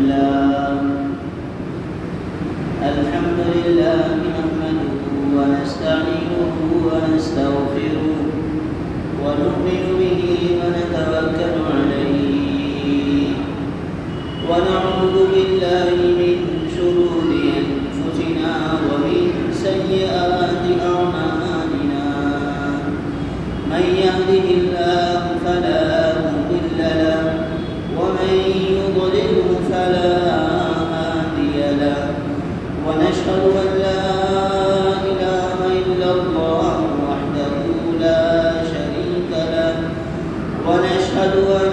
لله نحمده ونستعينه ونستغفره ونؤمن به ونتوكل عليه ونعوذ بالله من شرور أنفسنا ومن سيئات أعمالنا من يهده الله فلا مضل له ومن يضلله فلا هادي له ونشهد أن لا إله إلا الله وحده لا شريك له ونشهد أن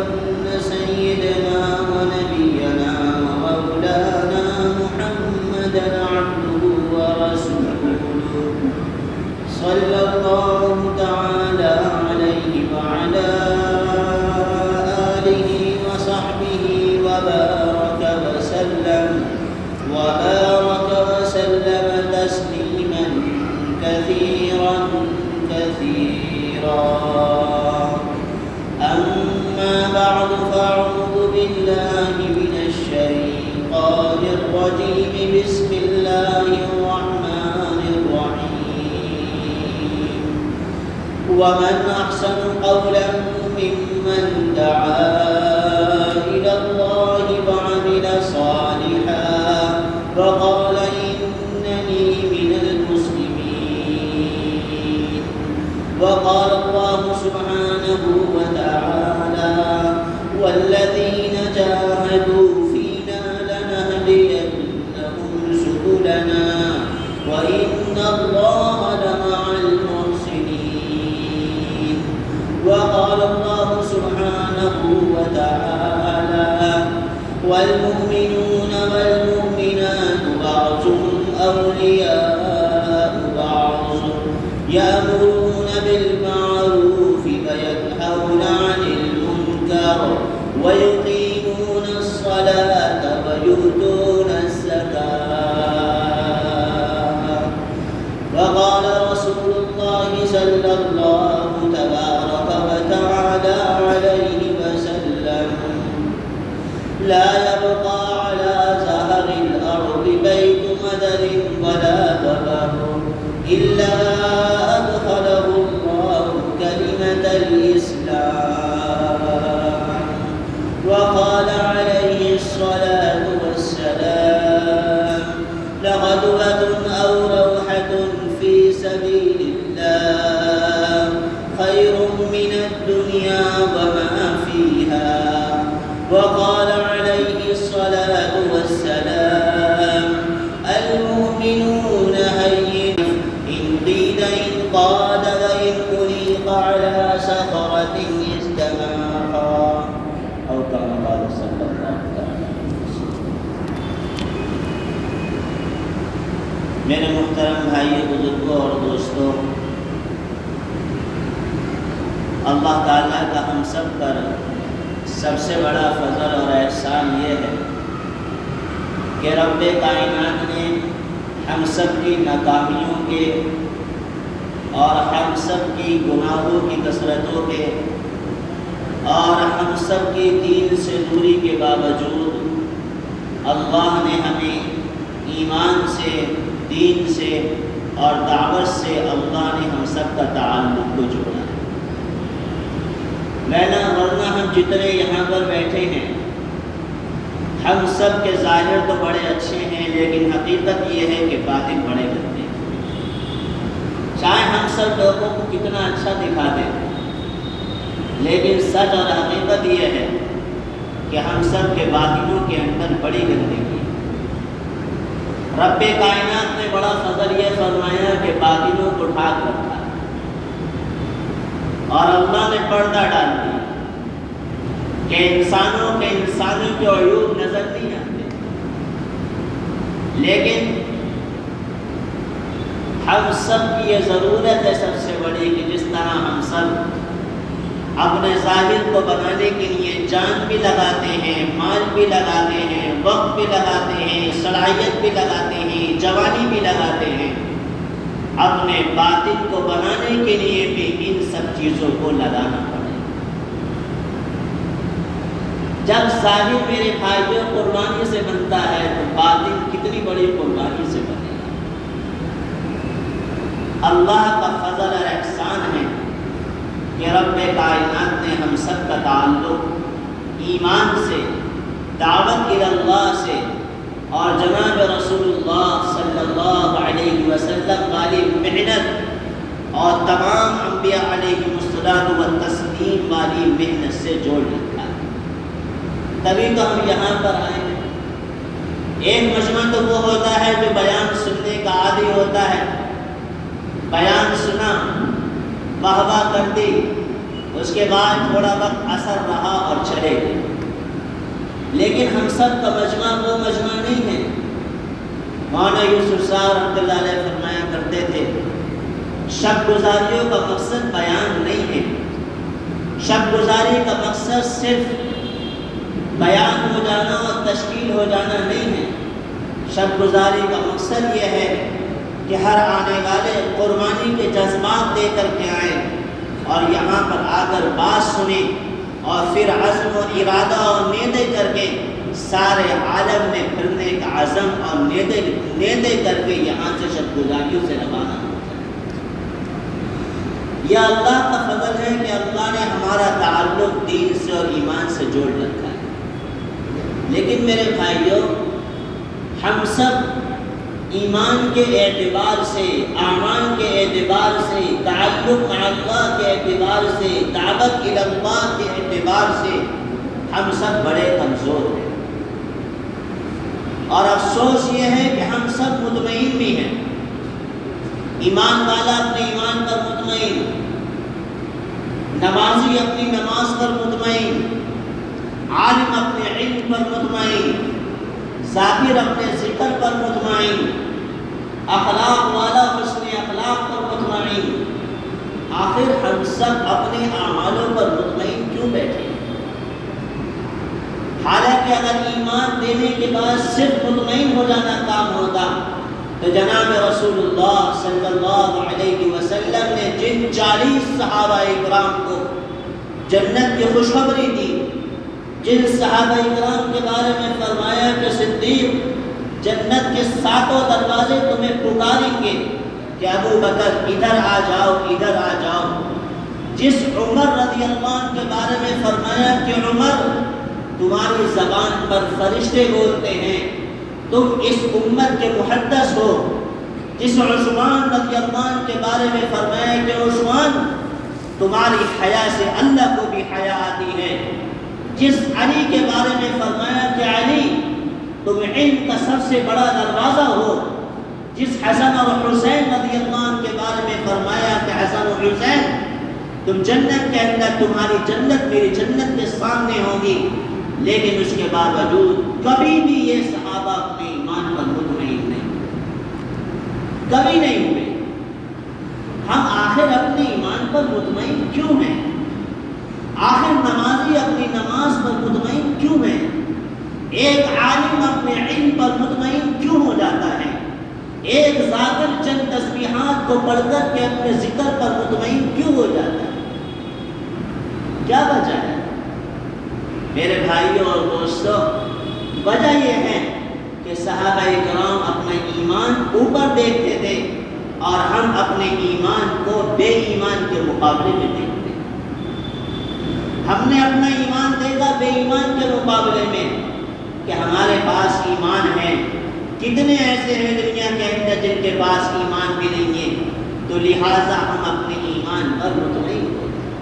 سيدنا ونبينا ومولانا محمدا عبده ورسوله صلى الله تعالى عليه وعلى آله وصحبه وبارك وسلم تسليما كثيرا أما بعد فأعوذ بالله من الشيطان الرجيم بسم الله الرحمن الرحيم ومن أحسن قولا ممن دعا إلى الله وعمل صالحا وقال إنني من المسلمين وقال الله سبحانه وتعالى والذين جاهدوا فينا لنهدينهم سبلنا وإن الله لمع المحسنين وقال الله سبحانه وتعالى والمؤمنون والمؤمنات بعضهم أولياء بعض يأمرون بالمعروف وينهون عن المنكر ويقيمون الصلاة ويؤتون الزكاة وقال رسول الله صلى الله تبارك وتعالى عليه وسلم لا يبقى على ظهر الأرض بيت مدر ولا ضبر إلا أدخله الله كلمة الإسلام وقال عليه الصلاة والسلام لغدوة أو روحة في سبيل الله خير من الدنيا وما فيها وقال عليه الصلاة والسلام المؤمنون هين إن قيل إن قاد وإن أليق على صخرة استماحا أو كما قال صلى الله عليه وسلم. میرے محترم بھائیو بزرگوں اور دوستوں، اللہ تعالیٰ کا ہم سب پر سب سے بڑا فضل اور احسان یہ ہے کہ رب کائنات نے ہم سب کی ناکامیوں کے اور ہم سب کی گناہوں کی کثرتوں کے اور ہم سب کی دین سے دوری کے باوجود اللہ نے ہمیں ایمان سے، دین سے اور دعوت سے اللہ نے ہم سب کا تعلق کو جوڑا ہے۔ ورنہ ہم جتنے یہاں پر بیٹھے ہیں ہم سب کے ظاہر تو بڑے اچھے ہیں، لیکن حقیقت یہ ہے کہ باطن بڑے گندے ہیں۔ چاہے ہم سب لوگوں کو کتنا اچھا دکھا دیں، لیکن سچ اور حقیقت یہ ہے کہ ہم سب کے باطنوں کے اندر بڑی گندگی ہے۔ رب کائنات نے بڑا فضل یہ فرمایا کہ باطنوں کو ڈھانپ رکھا اور اللہ نے پردہ ڈال دیا کہ انسانوں کے عیوب نظر نہیں آتے، لیکن ہم سب کی یہ ضرورت ہے سب سے بڑی کہ جس طرح ہم سب اپنے ظاہر کو بنانے کے لیے جان بھی لگاتے ہیں، مال بھی لگاتے ہیں، وقت بھی لگاتے ہیں، صلاحیت بھی لگاتے ہیں، جوانی بھی لگاتے ہیں، اپنے باطن کو بنانے کے لیے بھی ان سب چیزوں کو لگانا پڑے۔ جب ظاہر میرے بھائیوں قربانی سے بڑی قربانی سے بنے گا۔ اللہ کا فضل اور احسان ہے کہ رب کائنات نے ہم سب کا تعلق ایمان سے، دعوت اللہ سے اور جناب رسول اللہ صلی اللہ علیہ وسلم والی محنت اور تمام انبیاء علیہ الصلوۃ والتسلیم والی محنت سے جوڑ رکھا ہے۔ تبھی تو ہم یہاں پر آئے ہیں۔ ایک مجمع تو وہ ہوتا ہے جو بیان سننے کا عادی ہوتا ہے، بیان سنا، واہ واہ کر دی، اس کے بعد تھوڑا وقت اثر رہا اور چلے گئے۔ لیکن ہم سب کا مجمع وہ مجمع نہیں ہے۔ مولانا یوسف صاحب رحمۃ اللہ علیہ فرمایا کرتے تھے، شب گزاریوں کا مقصد بیان نہیں ہے، شب گزاری کا مقصد صرف بیان ہو جانا اور تشکیل ہو جانا نہیں ہے۔ شب گزاری کا مقصد یہ ہے کہ ہر آنے والے قربانی کے جذبات دے کر کے آئیں اور یہاں پر آ کر بات سنیں اور پھر عزم و ارادہ اور نیتیں کر کے سارے عالم میں پھرنے کا عزم اور نیتیں کر کے یہاں سے شب گزاریوں سے روانہ ہو جائے۔ یہ اللہ کا فضل ہے کہ اللہ نے ہمارا تعلق دین سے اور ایمان سے جوڑ رکھا ہے۔ لیکن میرے بھائیوں، ہم سب ایمان کے اعتبار سے، اعمال کے اعتبار سے، تعلق مع اللہ کے اعتبار سے، دعوت اللہ کے اعتبار سے ہم سب بڑے کمزور ہیں، اور افسوس یہ ہے کہ ہم سب مطمئن بھی ہیں۔ ایمان والا اپنے ایمان پر مطمئن، نمازی اپنی نماز پر مطمئن، عالم اپنے علم پر مطمئن، ذاکر اپنے ذکر پر مطمئن، اخلاق والا حسن اخلاق پر مطمئن۔ آخر ہم سب اپنے اعمالوں پر مطمئن کیوں بیٹھے؟ حالانکہ اگر ایمان دینے کے بعد صرف مطمئن ہو جانا کام ہوتا تو جناب رسول اللہ صلی اللہ علیہ وسلم نے جن 40 صحابہ اکرام کو جنت کی خوشخبری دی، جن صحابہ اکرام کے بارے میں فرمایا کہ صدیق جنت کے 7 دروازے تمہیں پکاریں گے کہ ابو بکر ادھر آ جاؤ، ادھر آ جاؤ، جس عمر رضی اللہ عنہ کے بارے میں فرمایا کہ عمر تمہاری زبان پر فرشتے بولتے ہیں، تم اس امت کے محدث ہو، جس عثمان رضی اللہ عنہ کے بارے میں فرمایا کہ عثمان تمہاری حیا سے اللہ کو بھی حیا آتی ہے، جس علی کے بارے میں فرمایا کہ علی تم علم کا سب سے بڑا دروازہ ہو، جس حسن اور حسین رضی اللہ عنہ کے بارے میں فرمایا کہ حسن اور حسین تم جنت کے اندر، تمہاری جنت میری جنت کے سامنے ہوگی۔ لیکن اس کے باوجود کبھی بھی یہ صحابہ اپنے ایمان پر مطمئن نہیں، کبھی نہیں ہوئے۔ ہم آخر اپنے ایمان پر مطمئن کیوں ہیں؟ آخر نمازی اپنی نماز پر مطمئن کیوں ہیں؟ ایک عالم اپنے علم پر مطمئن کیوں ہو جاتا ہے؟ ایک ذاکر چند تسبیحات کو پڑھ کر کے اپنے ذکر پر مطمئن کیوں ہو جاتا ہے؟ کیا وجہ ہے؟ میرے بھائیوں اور دوستوں، وجہ یہ ہے کہ صحابہ کرام اپنا ایمان اوپر دیکھتے تھے اور ہم اپنے ایمان کو بے ایمان کے مقابلے میں دیکھتے ہیں۔ ہم نے اپنا ایمان دیکھا بے ایمان کے مقابلے میں کہ ہمارے پاس ایمان ہے۔ کتنے ایسے ہیں دنیا کے اندر جن کے پاس ایمان بھی نہیں ہے، تو لہٰذا ہم اپنے ایمان پر مطمئن ہوتے ہیں۔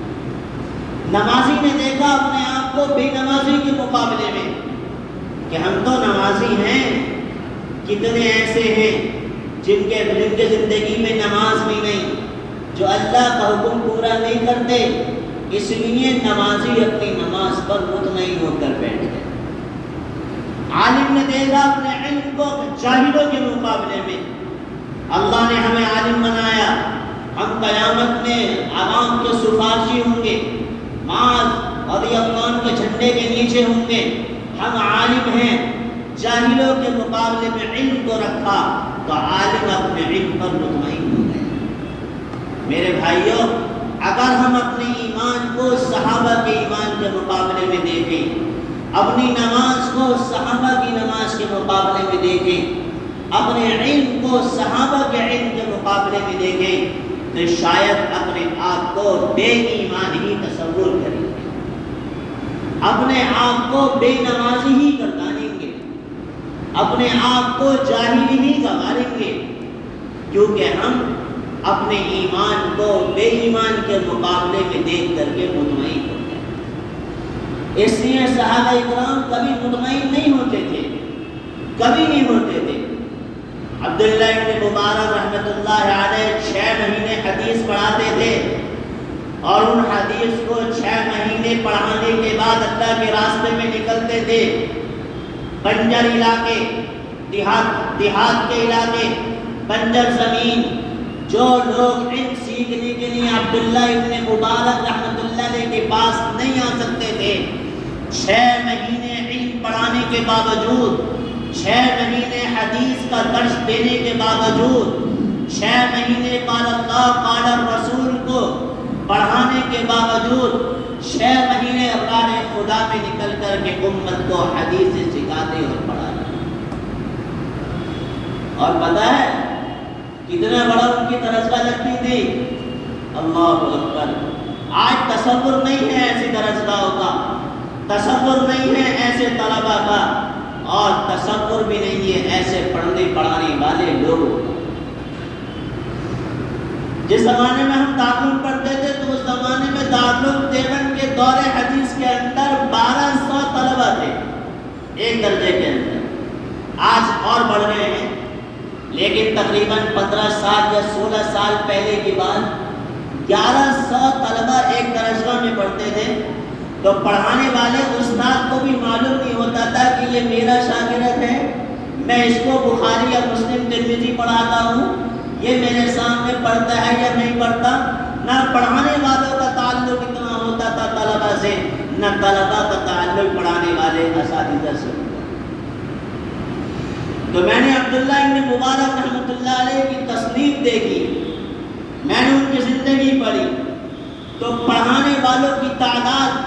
نمازی نے دیکھا اپنے آپ کو بے نمازی کے مقابلے میں کہ ہم تو نمازی ہیں۔ کتنے ایسے ہیں جن کے زندگی میں نماز بھی نہیں، جو اللہ کا حکم پورا نہیں کرتے، اس لیے نمازی اپنی نماز پر مطمئن ہو کر بیٹھ گئے۔ عالم نے دیکھا اپنے علم کو جاہلوں کے مقابلے میں۔ اللہ نے ہمیں عالم بنایا، ہم قیامت میں عوام کے سفارشی ہوں گے، معاذ رضی اللہ عنہ کے جھنڈے کے نیچے ہوں گے۔ ہم عالم ہیں، جاہلوں کے مقابلے میں علم کو رکھا تو عالم اپنے علم پر مطمئن ہو گئے۔ میرے بھائیوں، اگر ہم اپنے ایمان کو صحابہ کے ایمان کے مقابلے میں دیکھیں، اپنی نماز کو صحابہ کی نماز کے مقابلے میں دیکھیں، اپنے علم کو صحابہ کے علم کے مقابلے میں دیکھیں تو شاید اپنے آپ کو بے ایمان ہی تصور کریں گے، اپنے آپ کو بے نمازی ہی گردانیں گے، اپنے آپ کو جاہل ہی گواریں گے، کیونکہ ہم اپنے ایمان کو بے ایمان کے مقابلے میں دیکھ کر کے مطمئن ہوتے ہیں۔ اس لیے صحابہ اکرام کبھی مطمئن نہیں ہوتے تھے، کبھی نہیں ہوتے تھے۔ عبداللہ ابن مبارک رحمۃ اللہ علیہ 6 مہینے حدیث پڑھاتے تھے، اور ان حدیث کو 6 مہینے پڑھانے کے بعد اللہ کے راستے میں نکلتے تھے۔ بنجر علاقے، دیہات کے علاقے، بنجر زمین، جو لوگ علم سیکھنے کے لیے عبداللہ ابن مبارک رحمۃ اللہ علیہ کے پاس نہیں آ سکتے تھے، 6 مہینے علم پڑھانے کے باوجود، 6 مہینے حدیث کا درس دینے کے باوجود، 6 مہینے قال اللہ قال الرسول کو پڑھانے کے باوجود، 6 مہینے راہ خدا میں نکل کر کے امت کو حدیث سکھاتے اور پڑھاتے۔ اور پتہ ہے کتنا بڑا ان کی درجہ لگتی تھی، اللہ اکبر۔ آج تصور نہیں ہے ایسی درجگاہوں کا، تصور نہیں ہے ایسے طلباء کا، اور تصور بھی نہیں ہے ایسے پڑھنے پڑھانے والے لوگوں کا۔ جس زمانے میں ہم دارالعلوم پڑھتے تھے تو اس زمانے میں دارالعلوم دیوبند کے دور حدیث کے اندر 1200 طلباء تھے ایک درجے کے اندر۔ آج اور بڑھ رہے ہیں، لیکن تقریباً 15 سال یا 16 سال پہلے کی بات 1100 طلباء ایک درجگاہ میں پڑھتے تھے۔ تو پڑھانے والے استاد کو بھی معلوم نہیں ہوتا تھا کہ یہ میرا شاگرد ہے، میں اس کو بخاری یا مسلم ترمذی پڑھاتا ہوں، یہ میرے سامنے پڑھتا ہے یا نہیں پڑھتا۔ نہ پڑھانے والوں کا تعلق اتنا ہوتا تھا طلباء سے، نہ طلباء کا تعلق پڑھانے والے اساتذہ سے۔ تو میں نے عبداللہ ابن مبارک رحمۃ اللہ علیہ کی تصنیف دیکھی، میں نے ان کی زندگی پڑھی، تو پڑھانے والوں کی تعداد،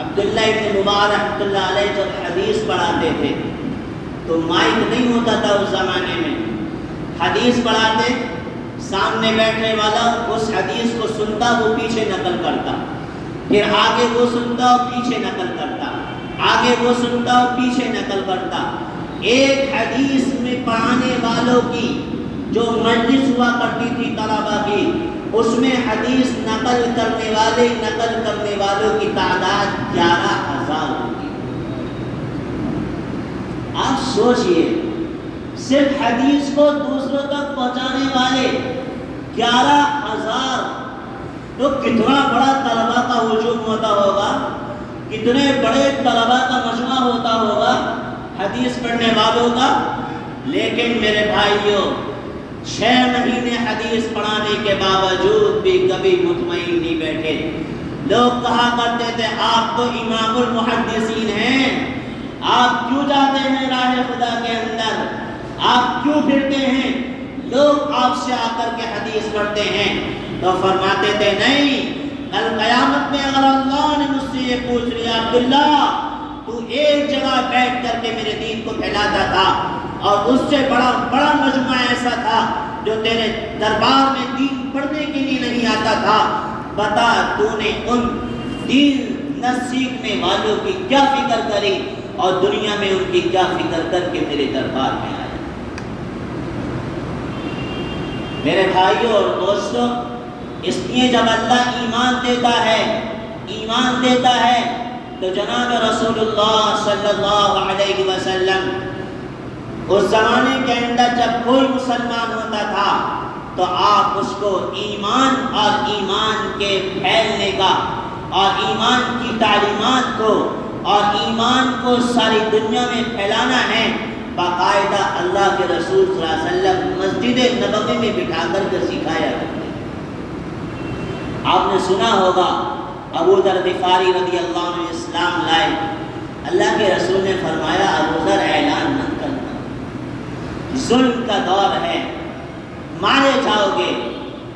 عبداللہ ابن مبارک رحمۃ اللہ علیہ جب حدیث پڑھاتے تھے تو مائک نہیں ہوتا تھا اس زمانے میں، حدیث پڑھاتے، سامنے بیٹھنے والا اس حدیث کو سنتا، وہ پیچھے نقل کرتا، پھر آگے وہ سنتا اور پیچھے نقل کرتا، آگے وہ سنتا اور پیچھے نقل کرتا۔ ایک حدیث میں پڑھانے والوں کی جو مجلس ہوا کرتی تھی طلباء کی، اس میں حدیث نقل کرنے والوں کی تعداد 11,000 ہوتی۔ آپ سوچئے، صرف حدیث کو دوسروں تک پہنچانے والے 11,000، تو کتنا بڑا طلباء کا ہجوم ہوتا ہوگا، کتنے بڑے طلباء کا مجمع ہوتا ہوگا حدیث پڑھنے والوں کا۔ لیکن میرے بھائیوں، 6 مہینے حدیث پڑھانے کے باوجود بھی کبھی مطمئن نہیں بیٹھے۔ لوگ کہا کرتے تھے آپ تو امام المحدثین ہیں، آپ کیوں جاتے ہیں راہ خدا کے اندر، آپ کیوں پھرتے ہیں، لوگ آپ سے آ کر کے حدیث پڑھتے ہیں۔ تو فرماتے تھے نہیں، کل قیامت میں اگر اللہ نے مجھ سے یہ پوچھ لیا عبداللہ تو ایک جگہ بیٹھ کر کے میرے دین کو پھیلاتا تھا، اور اس سے بڑا مجمع ایسا تھا جو تیرے دربار میں دین پڑھنے کے لیے نہیں آتا تھا، بتا تو نے ان دین نہ سیکھنے والوں کی کیا فکر کری اور دنیا میں ان کی کیا فکر کر کے میرے دربار میں آیا۔ میرے بھائیوں اور دوستوں، اس لیے جب اللہ ایمان دیتا ہے تو جناب رسول اللہ صلی اللہ علیہ وسلم اس زمانے کے اندر جب کوئی مسلمان ہوتا تھا تو آپ اس کو ایمان اور ایمان کے پھیلنے کا اور ایمان کی تعلیمات کو اور ایمان کو ساری دنیا میں پھیلانا ہے، باقاعدہ اللہ کے رسول صلی اللہ علیہ وسلم مسجد نبوی میں بٹھا کر کے سکھایا کرتے۔ آپ نے سنا ہوگا ابو ذر غفاری رضی اللہ عنہ اسلام لائے، اللہ کے رسول نے فرمایا ابو ذر اعلان مت کرنا، ظلم کا دور ہے، مارے جاؤ گے،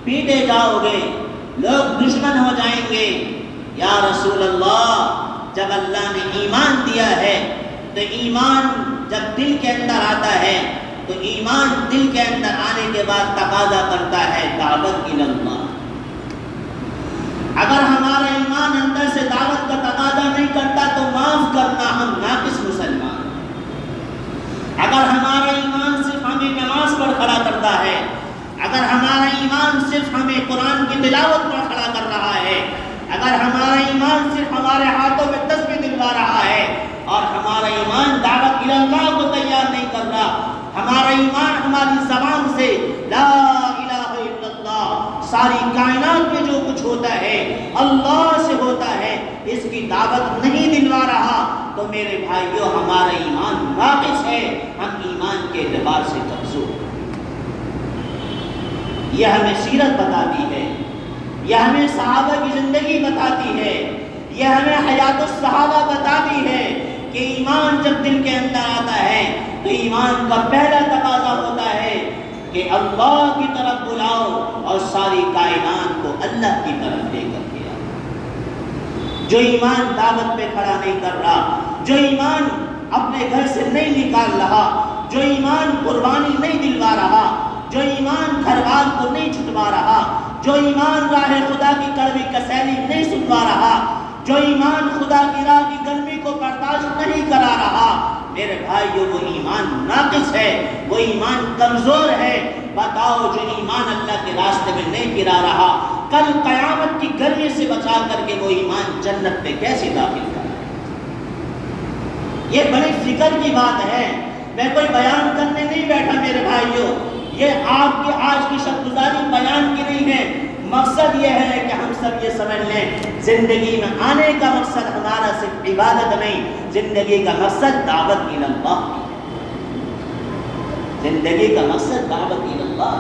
پیٹے جاؤ گے، لوگ دشمن ہو جائیں گے۔ یا رسول اللہ، جب اللہ نے ایمان دیا ہے تو ایمان جب دل کے اندر آتا ہے تو ایمان دل کے اندر آنے کے بعد تقاضا کرتا ہے دعوت الی اللہ۔ اگر ہمارا ایمان اندر سے دعوت کا تقاضا نہیں کرتا تو معاف کرنا ہم ناقص مسلمان ہیں۔ اگر ہمارا ایمان صرف ہمیں نماز پر کھڑا کرتا ہے، اگر ہمارا ایمان صرف ہمیں قرآن کی تلاوت پر کھڑا کر رہا ہے، اگر ہمارا ایمان صرف ہمارے ہاتھوں میں تسبیح دلوا رہا ہے اور ہمارا ایمان دعوت الی اللہ کو تیار نہیں کر رہا، ہمارا ایمان ہماری زبان سے لا الہ الا اللہ، ساری کائنات میں جو کچھ ہوتا ہے اللہ سے ہوتا ہے، اس کی دعوت نہیں دلوا رہا تو میرے بھائیوں ہمارا ایمان ناقص ہے، ہم ایمان کے اعتبار سے کمزور ہیں۔ یہ ہمیں سیرت بتاتی ہے، یہ ہمیں صحابہ کی زندگی بتاتی ہے، یہ ہمیں حیات الصحابہ بتاتی ہے کہ ایمان جب دل کے اندر آتا ہے تو ایمان کا پہلا تقاضا ہوتا ہے کہ اللہ کی طرف بلاؤ اور ساری کائنات کو اللہ کی طرف لے کر کے آؤ۔ جو ایمان دعوت پہ کھڑا نہیں کر رہا، جو ایمان اپنے گھر سے نہیں نکال رہا، جو ایمان قربانی نہیں دلوا رہا، جو ایمان گھر بار کو نہیں چھٹوا رہا، جو ایمان راہ خدا کی کڑوی کسیلی نہیں سنوا رہا، جو ایمان خدا کی راہ کی گرمی کو برداشت نہیں کرا رہا، میرے بھائیو وہ ایمان ناقص ہے، وہ ایمان کمزور ہے۔ بتاؤ جو ایمان اللہ کے راستے میں نہیں گرا رہا، کل قیامت کی گرمی سے بچا کر کے وہ ایمان جنت میں کیسے داخل کرے؟ یہ بڑی فکر کی بات ہے، میں کوئی بیان کرنے نہیں بیٹھا میرے بھائیو، یہ آپ کی آج کی شب گزاری بیان کی نہیں ہے، مقصد یہ ہے کہ ہم سب یہ سمجھ لیں زندگی میں آنے کا مقصد ہمارا صرف عبادت نہیں، زندگی کا مقصد دعوت الی اللہ، زندگی کا مقصد دعوت الی اللہ۔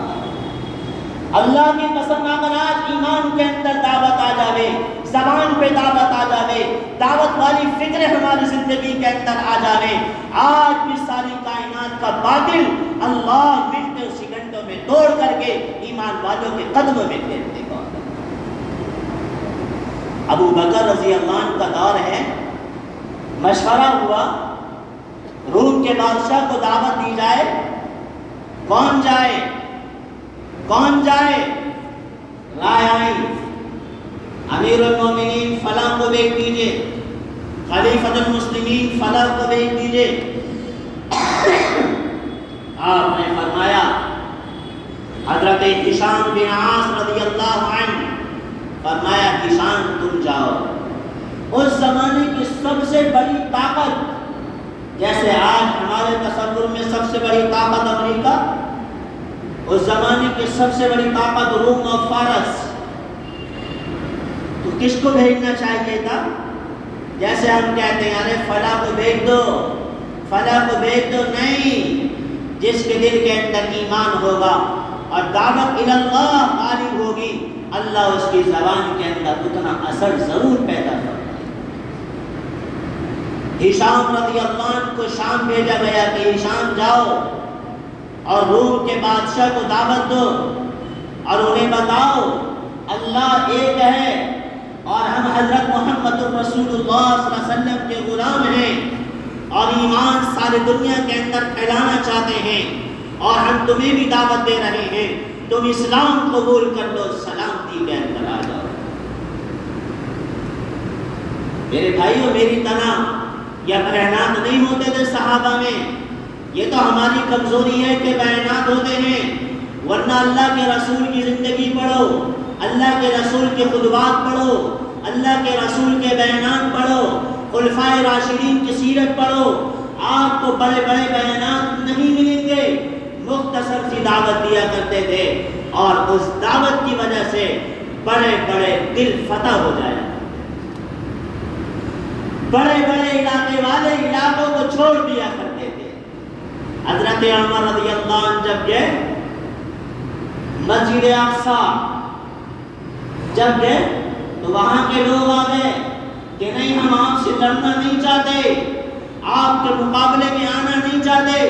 اللہ کی قسم اگر آج ایمان کے اندر دعوت آ جاوے، زبان پہ دعوت آ جاوے، دعوت والی فکر ہماری زندگی کے اندر آ جاوے، آج بھی ساری کائنات کا باطل اللہ منٹوں سیکنڈوں میں توڑ کر کے ایمان والوں کے قدموں میں پھیر دے گا۔ ابو بکر رضی اللہ عنہ کا دور ہے، مشورہ ہوا روم کے بادشاہ کو دعوت دی جائے، کون جائے کون جائے؟ رائے آئی امیر المومنین فلاں کو بھیج دیجئے، خلیفۃ المسلمین فلاں کو بھیج دیجئے۔ آپ نے فرمایا حضرت ہشام بن عاص رضی اللہ عنہ، فرمایا ہشام تم جاؤ۔ اس زمانے کی سب سے بڑی طاقت، جیسے آج ہمارے تصور میں سب سے بڑی طاقت امریکہ، اس زمانے کی سب سے بڑی طاقت روم اور فارس، تو کس کو بھیجنا چاہیے تھا؟ جیسے ہم کہتے ہیں ارے فلاں کو بھیج دو، فلاں کو بھیج دو، نہیں، جس کے دل کے اندر ایمان ہوگا اور دعوت الی اللہ غالب ہوگی، اللہ اس کی زبان کے اندر اتنا اثر ضرور پیدا کرتا ہے۔ ہشام رضی اللہ عنہ کو شام بھیجا گیا کہ ہشام جاؤ اور روم کے بادشاہ کو دعوت دو اور انہیں بتاؤ اللہ ایک ہے اور ہم حضرت محمد رسول اللہ صلی اللہ علیہ وسلم کے غلام ہیں اور ایمان ساری دنیا کے اندر پھیلانا چاہتے ہیں اور ہم تمہیں بھی دعوت دے رہے ہیں، تم اسلام قبول کر لو، سلامتی کے اندر آ جاؤ۔ میرے بھائیوں میری طرح یہ بیانات نہیں ہوتے تھے صحابہ میں، یہ تو ہماری کمزوری ہے کہ بیانات ہوتے ہیں، ورنہ اللہ کے رسول کی زندگی پڑھو، اللہ کے رسول کے خطبات پڑھو، اللہ کے رسول کے بیانات پڑھو، خلفائے راشدین کی سیرت پڑھو، آپ کو بڑے بڑے بیانات نہیں ملیں گے، مختصر سی دعوت دیا کرتے تھے اور اس دعوت کی وجہ سے بڑے بڑے دل فتح ہو جائے، بڑے بڑے علاقے والے علاقوں کو چھوڑ دیا کرتے تھے۔ حضرت عمر رضی اللہ عنہ جب گئے مسجد اقصیٰ، جب گئے تو وہاں کے لوگ آ گئے کہ نہیں ہم آپ سے لڑنا نہیں چاہتے، آپ کے مقابلے میں آنا نہیں چاہتے۔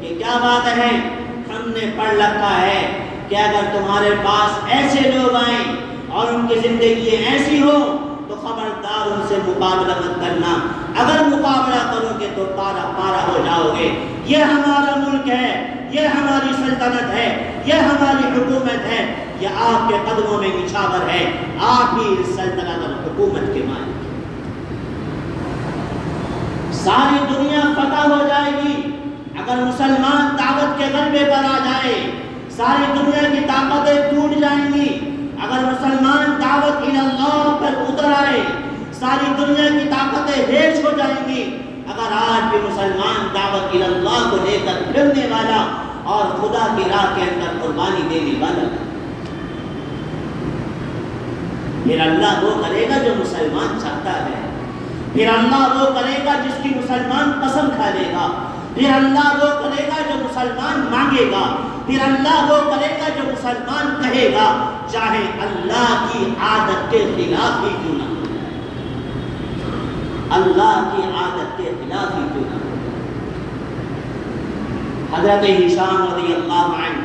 یہ کیا بات ہے؟ ہم نے پڑھ رکھا ہے کہ اگر تمہارے پاس ایسے لوگ آئیں اور ان کی زندگی ایسی ہو تو خبردار ان سے مقابلہ مت کرنا، اگر مقابلہ کرو گے تو پارا پارا ہو جاؤ گے۔ یہ ہمارا ملک ہے، یہ ہماری سلطنت ہے، یہ ہماری حکومت ہے، یہ آپ کے قدموں میں نچھاور ہے، آپ ہی اس سلطنت اور حکومت کے مالک ہیں۔ ساری دنیا فتح ہو جائے گی اگر مسلمان دعوت کے غلبے پر آ جائے، ساری دنیا کی طاقتیں ٹوٹ جائیں گی اگر مسلمان دعوت اللہ پر اتر آئے، ساری دنیا کی طاقتیں ہیچ ہو جائیں گی اگر آج بھی مسلمان دعوت اللہ کو لے کر پھرنے والا اور خدا کی راہ کے اندر قربانی دینے والا۔ پھر اللہ وہ کرے گا جو مسلمان چاہتا ہے، پھر اللہ وہ کرے گا جس کی مسلمان قسم کھا لے گا، پھر اللہ وہ کرے گا جو مسلمان مانگے گا، پھر اللہ وہ کرے گا جو مسلمان کہے گا، چاہے اللہ کی عادت کے خلاف ہی کیوں نہ ہو جائے، اللہ کی عادت کے خلاف ہی کیوں نہ ہو جائے۔ حضرت ہشام رضی اللہ عنہ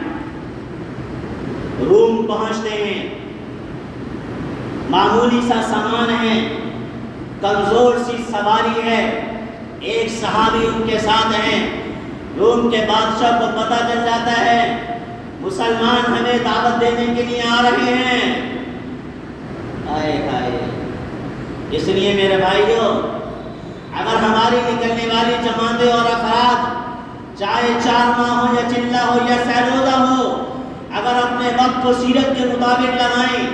روم پہنچتے ہیں، معمولی سا سامان ہے، کمزور سی سواری ہے، ایک صحابی ان کے ساتھ ہیں۔ روم کے بادشاہ کو پتہ چل جاتا ہے مسلمان ہمیں دعوت دینے کے لیے آ رہے ہیں۔ آئے ہائے، اس لیے میرے بھائیوں، اگر ہماری نکلنے والی جماعتیں اور افراد چاہے 4 ماہ ہو یا چلہ ہو یا سیروزہ ہو، اگر اپنے وقت کو سیرت کے مطابق لگائیں،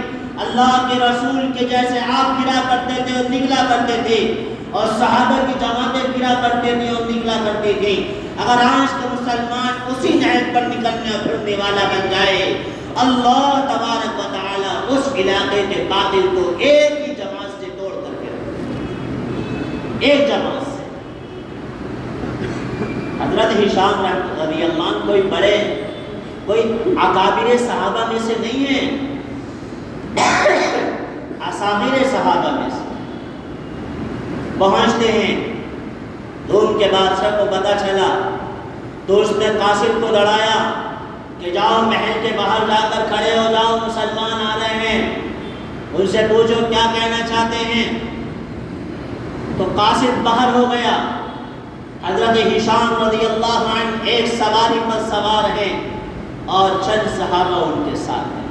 اللہ کے رسول کے جیسے آپ پھرا کرتے تھے اور نکلا کرتے تھے، اور صحابہ کی جماعتیں پھرا کرتے تھے اور نکلا کرتے تھے، اگر آج کا مسلمان اسی نہج پر نکلنے اور پھرنے والا بن جائے، اللہ تبارک و تعالی اس علاقے کے باطل کو ایک ہی جماعت سے توڑ کر کے رکھے، ایک جماعت سے۔ حضرت ہشام رضی اللہ عنہ کوئی اکابر صحابہ میں سے نہیں ہیں، اصاغر صحابہ میں سے۔ پہنچتے ہیں، روم کے بادشاہ کو پتہ چلا تو اس نے قاصد کو لڑایا کہ جاؤ محل کے باہر جا کر کھڑے ہو جاؤ، مسلمان آ رہے ہیں، ان سے پوچھو کیا کہنا چاہتے ہیں۔ تو قاصد باہر ہو گیا، حضرت ہشام رضی اللہ عنہ ایک سواری پر سوار ہیں اور چند صحابہ ان کے ساتھ ہیں۔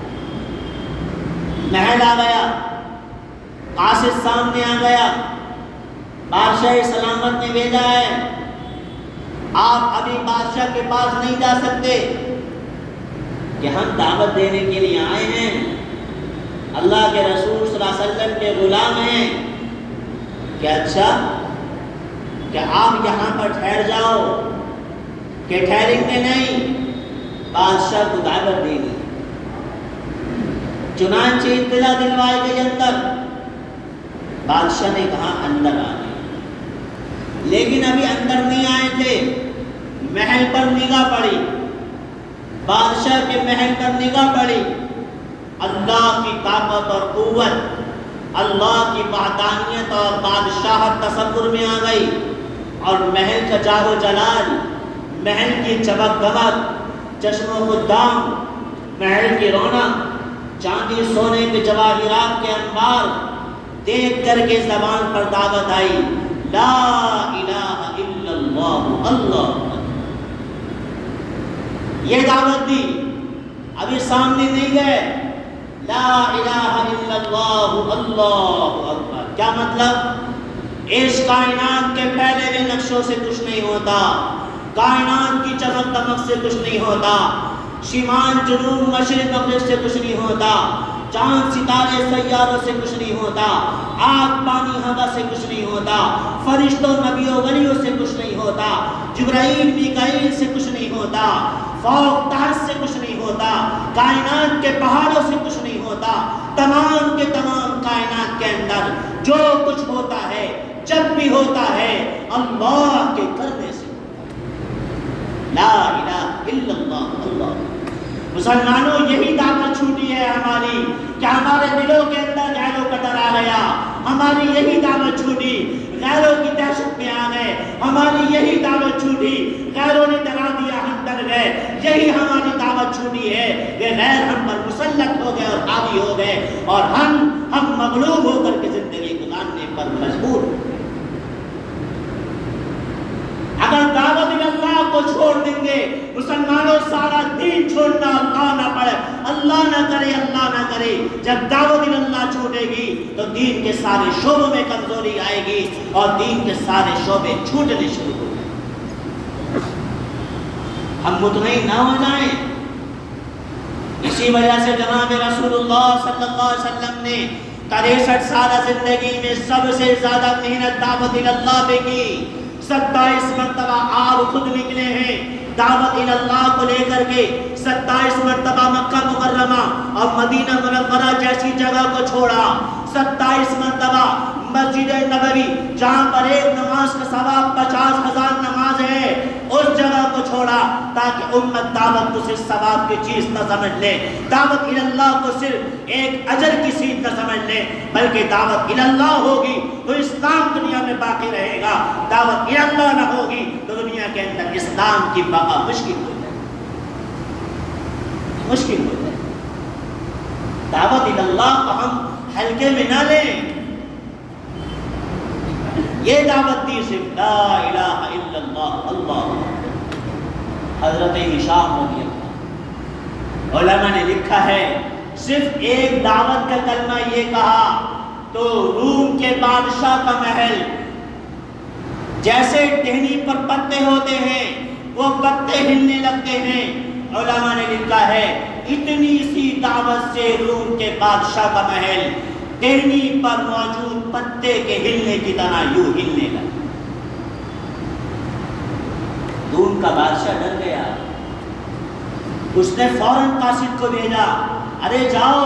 محل آ گیا، قاصد سامنے آ گیا، بادشاہ سلامت نے بھیجا ہے، آپ ابھی بادشاہ کے پاس نہیں جا سکتے کہ ہم دعوت دینے کے لیے آئے ہیں، اللہ کے رسول صلی اللہ علیہ وسلم کے غلام ہیں، کہ اچھا کہ آپ یہاں پر ٹھہر جاؤ، کہ ٹھہریں گے نہیں، بادشاہ کو دعوت دے دی۔ چنانچہ اطلاع دلوائی گئی اندر، بادشاہ نے کہا اندر آ گئے، لیکن ابھی اندر نہیں آئے تھے، محل پر نگاہ پڑی، بادشاہ کے محل پر نگاہ پڑی، اللہ کی طاقت اور قوت، اللہ کی وحدانیت اور بادشاہت تصور میں آ گئی، اور محل کا جاہ و جلال، محل کی چمک دمک، چشم و خدام، محل کی رونق، چاندی سونے کے جواہرات کے انبار دیکھ کر کے زبان پر دعوت آئی، لا الہ الا اللہ، اللہ اکبر۔ یہ دعوت دی، ابھی سامنے نہیں گئے، لا الہ الا اللہ، اللہ اکبر۔ کیا مطلب؟ اس کائنات کے پہلے کے نقشوں سے کچھ نہیں ہوتا، کائنات کی چمک دمک سے کچھ نہیں ہوتا، شمال جنوب مشرق مغرب سے کچھ نہیں ہوتا، چاند ستارے سیاروں سے کچھ نہیں ہوتا، آگ پانی ہوا سے کچھ نہیں ہوتا، فرشتوں نبیوں ولیوں سے کچھ نہیں ہوتا، جبرائیل میکائیل سے کچھ نہیں ہوتا، فوق تحت سے کچھ نہیں ہوتا، کائنات کے پہاڑوں سے کچھ نہیں ہوتا، تمام کے تمام کائنات کے اندر جو کچھ ہوتا ہے، جب بھی ہوتا ہے، اللہ کے کرنے سے ہوتا ہے۔ لا الہ الا اللہ، اللہ۔ مسلمانوں یہی دعوت چھوٹی ہے ہماری کہ ہمارے دلوں کے اندر غیروں کا ڈر آ گیا، ہماری یہی دعوت چھوٹی، غیروں کی دہشت میں آ گئے، ہماری یہی دعوت چھوٹی، غیروں نے ڈرا دیا ہم ڈر گئے، یہی ہماری دعوت چھوٹی ہے کہ غیر ہم پر مسلط ہو گئے اور حاوی ہو گئے، اور ہم مغلوب ہو کر کے زندگی گزارنے پر مجبور۔ اگر دعوت اللہ کو چھوڑ چھوڑ دیں گے، مسلمانوں سارا دین چھوڑنا اللہ نہ پڑے، اللہ نہ کرے، اللہ نہ کرے، جب دعوت اللہ چھوٹے گی تو دین کے سارے شعبوں میں کمزوری آئے گی اور دین کے سارے شعبے چھوٹنے شروع ہو جائیں۔ ہم مطمئن نہ ہو جائیں۔ اسی وجہ سے جناب رسول اللہ صلی اللہ علیہ وسلم نے 63 سالہ زندگی میں سب سے زیادہ محنت دعوت اللہ پہ کی۔ 27 مرتبہ آپ خود نکلے ہیں دعوت اللہ کو لے کر کے، 27 مرتبہ مکہ مکرمہ اور مدینہ منورہ جیسی جگہ کو چھوڑا، 27 مرتبہ مسجد نبوی جہاں پر ایک نماز کا ثواب 50,000 نماز ہے اس جگہ کو چھوڑا تاکہ امت دعوت کو صرف ثواب کی چیز نہ سمجھ لے، دعوت اللہ کو صرف ایک اجر کی چیز نہ سمجھ لے، بلکہ دعوت اللہ ہوگی تو اسلام دنیا میں باقی رہے گا، دعوت اللہ نہ ہوگی تو دنیا کے اندر اسلام کی بقا مشکل ہو جائے، مشکل ہو جائے۔ دعوت اللہ کو ہم ہلکے میں نہ لیں۔ یہ دعوت دی صرف لا الہ الا اللہ اللہ۔ حضرت ہشام رضی اللہ علماء نے لکھا ہے صرف ایک دعوت کا کلمہ یہ کہا تو روم کے بادشاہ کا محل جیسے ٹہنی پر پتے ہوتے ہیں وہ پتے ہلنے لگتے ہیں۔ علماء نے لکھا ہے اتنی سی دعوت سے روم کے بادشاہ کا محل ٹہنی پر موجود پتے کے ہلنے کی طرح یوں ہلنے لگا۔ روم کا بادشاہ ڈر گیا، اس نے فوراً قاصد کو بھیجا، ارے جاؤ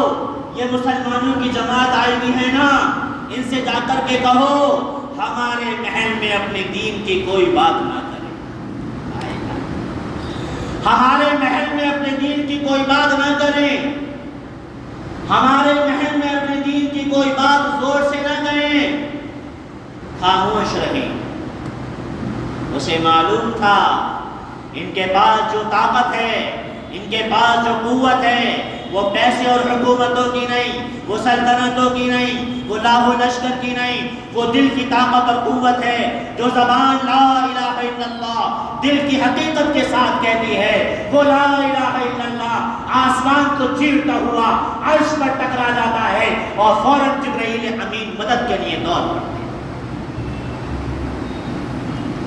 یہ مسلمانوں کی جماعت آئی ہوئی ہے نا، ان سے جا کر کے کہو ہمارے محل میں اپنے دین کی کوئی بات نہ کرے، ہمارے محل میں اپنے دین کی کوئی بات نہ کریں، ہمارے محل میں اپنے دین کی کوئی بات زور سے نہ کریں، خاموش رہیں۔ اسے معلوم تھا ان کے پاس جو طاقت ہے، ان کے پاس جو قوت ہے وہ پیسے اور حکومتوں کی نہیں، وہ سلطنتوں کی نہیں، وہ لاہو لشکر کی نہیں، وہ دل کی طاقت اور قوت ہے جو زبان لا الہ الا اللہ دل کی حقیقت کے ساتھ کہتی ہے، وہ لا الہ الا اللہ آسمان کو چیرتا ہوا عرش پر ٹکرا جاتا ہے اور فوراً جبرائیل امین مدد کے لیے دوڑ پڑتے ہیں۔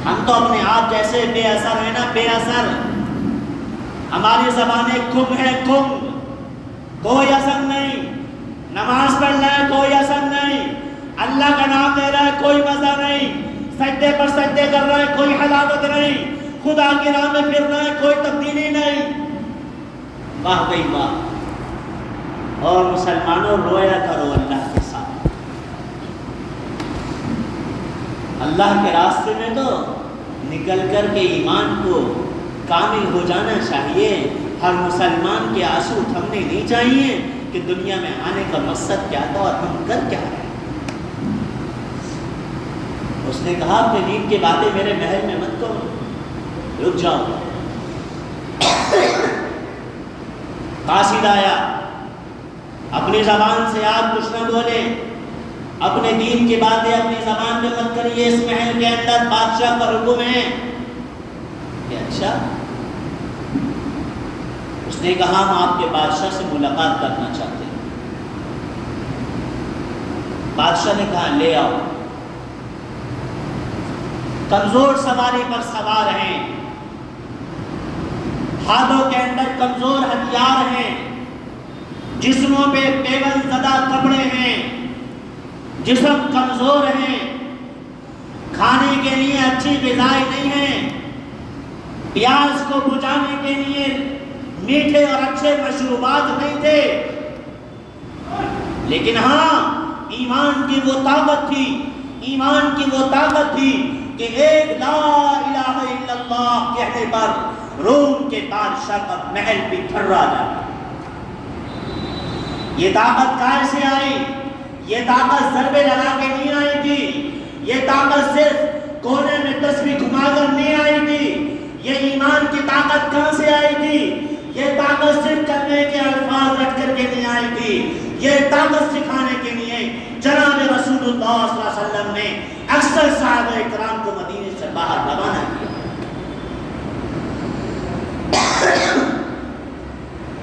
ہم تو اپنے آپ جیسے بے اثر ہیں نا، بے اثر، ہماری زبانیں گم ہے، گم، کوئی اثر نہیں، نماز پڑھ رہا ہے کوئی اثر نہیں، اللہ کا نام لے رہا ہے کوئی مزہ نہیں، سجدے پر سجدے کر رہا ہے کوئی حلاوت نہیں، خدا کی راہ میں پھر رہا ہے کوئی تبدیلی نہیں۔ واہ بھائی واہ۔ اور مسلمانوں رویا کرو اللہ کے ساتھ، اللہ کے راستے میں تو نکل کر کے ایمان کو کامل ہو جانا چاہیے۔ ہر مسلمان کے آنسو تھمنے نہیں چاہیے کہ دنیا میں آنے کا مقصد کیا تھا اور ہم کر کیا رہے۔ اس نے کہا اپنے دین کی باتیں میرے محل میں مت کرو، رک جاؤ۔ قاصد آیا، اپنی زبان سے آپ کچھ نہ بولیں، اپنے دین کی باتیں اپنی زبان میں مت کریے، اس محل کے اندر بادشاہ کا حکم ہے کہ اچھا۔ اس نے کہا ہم آپ کے بادشاہ سے ملاقات کرنا چاہتے ہیں۔ بادشاہ نے کہا لے آؤ۔ کمزور سواری پر سوار ہیں، ہاتھوں کے اندر کمزور ہتھیار ہیں، جسموں پہ پیون زدہ کپڑے ہیں، جسم کمزور ہیں، کھانے کے لیے اچھی غذائیں نہیں ہیں، پیاس کو بجھانے کے لیے میٹھے اور اچھے مشروبات نہیں تھے، لیکن ہاں ایمان کی وہ طاقت تھی، ایمان کی وہ طاقت تھی کہ ایک لا الہ الا اللہ کہنے پر روم کے بادشاہ کا محل بھی تھرا جاتا۔ یہ طاقت کہاں سے آئی؟ یہ طاقت ضربے لگا کے نہیں آئی تھی، یہ طاقت صرف کونے میں تسبیح گھما کر نہیں آئی تھی، یہ ایمان کی طاقت کہاں سے آئی تھی؟ یہ طاقت صرف کلمے کے الفاظ رکھ کر کے نہیں آئی تھی، یہ طاقت سکھانے کے لیے جناب رسول اللہ صلی اللہ علیہ وسلم نے اکثر صحابہ کرام کو مدینے سے باہر روانہ کیا۔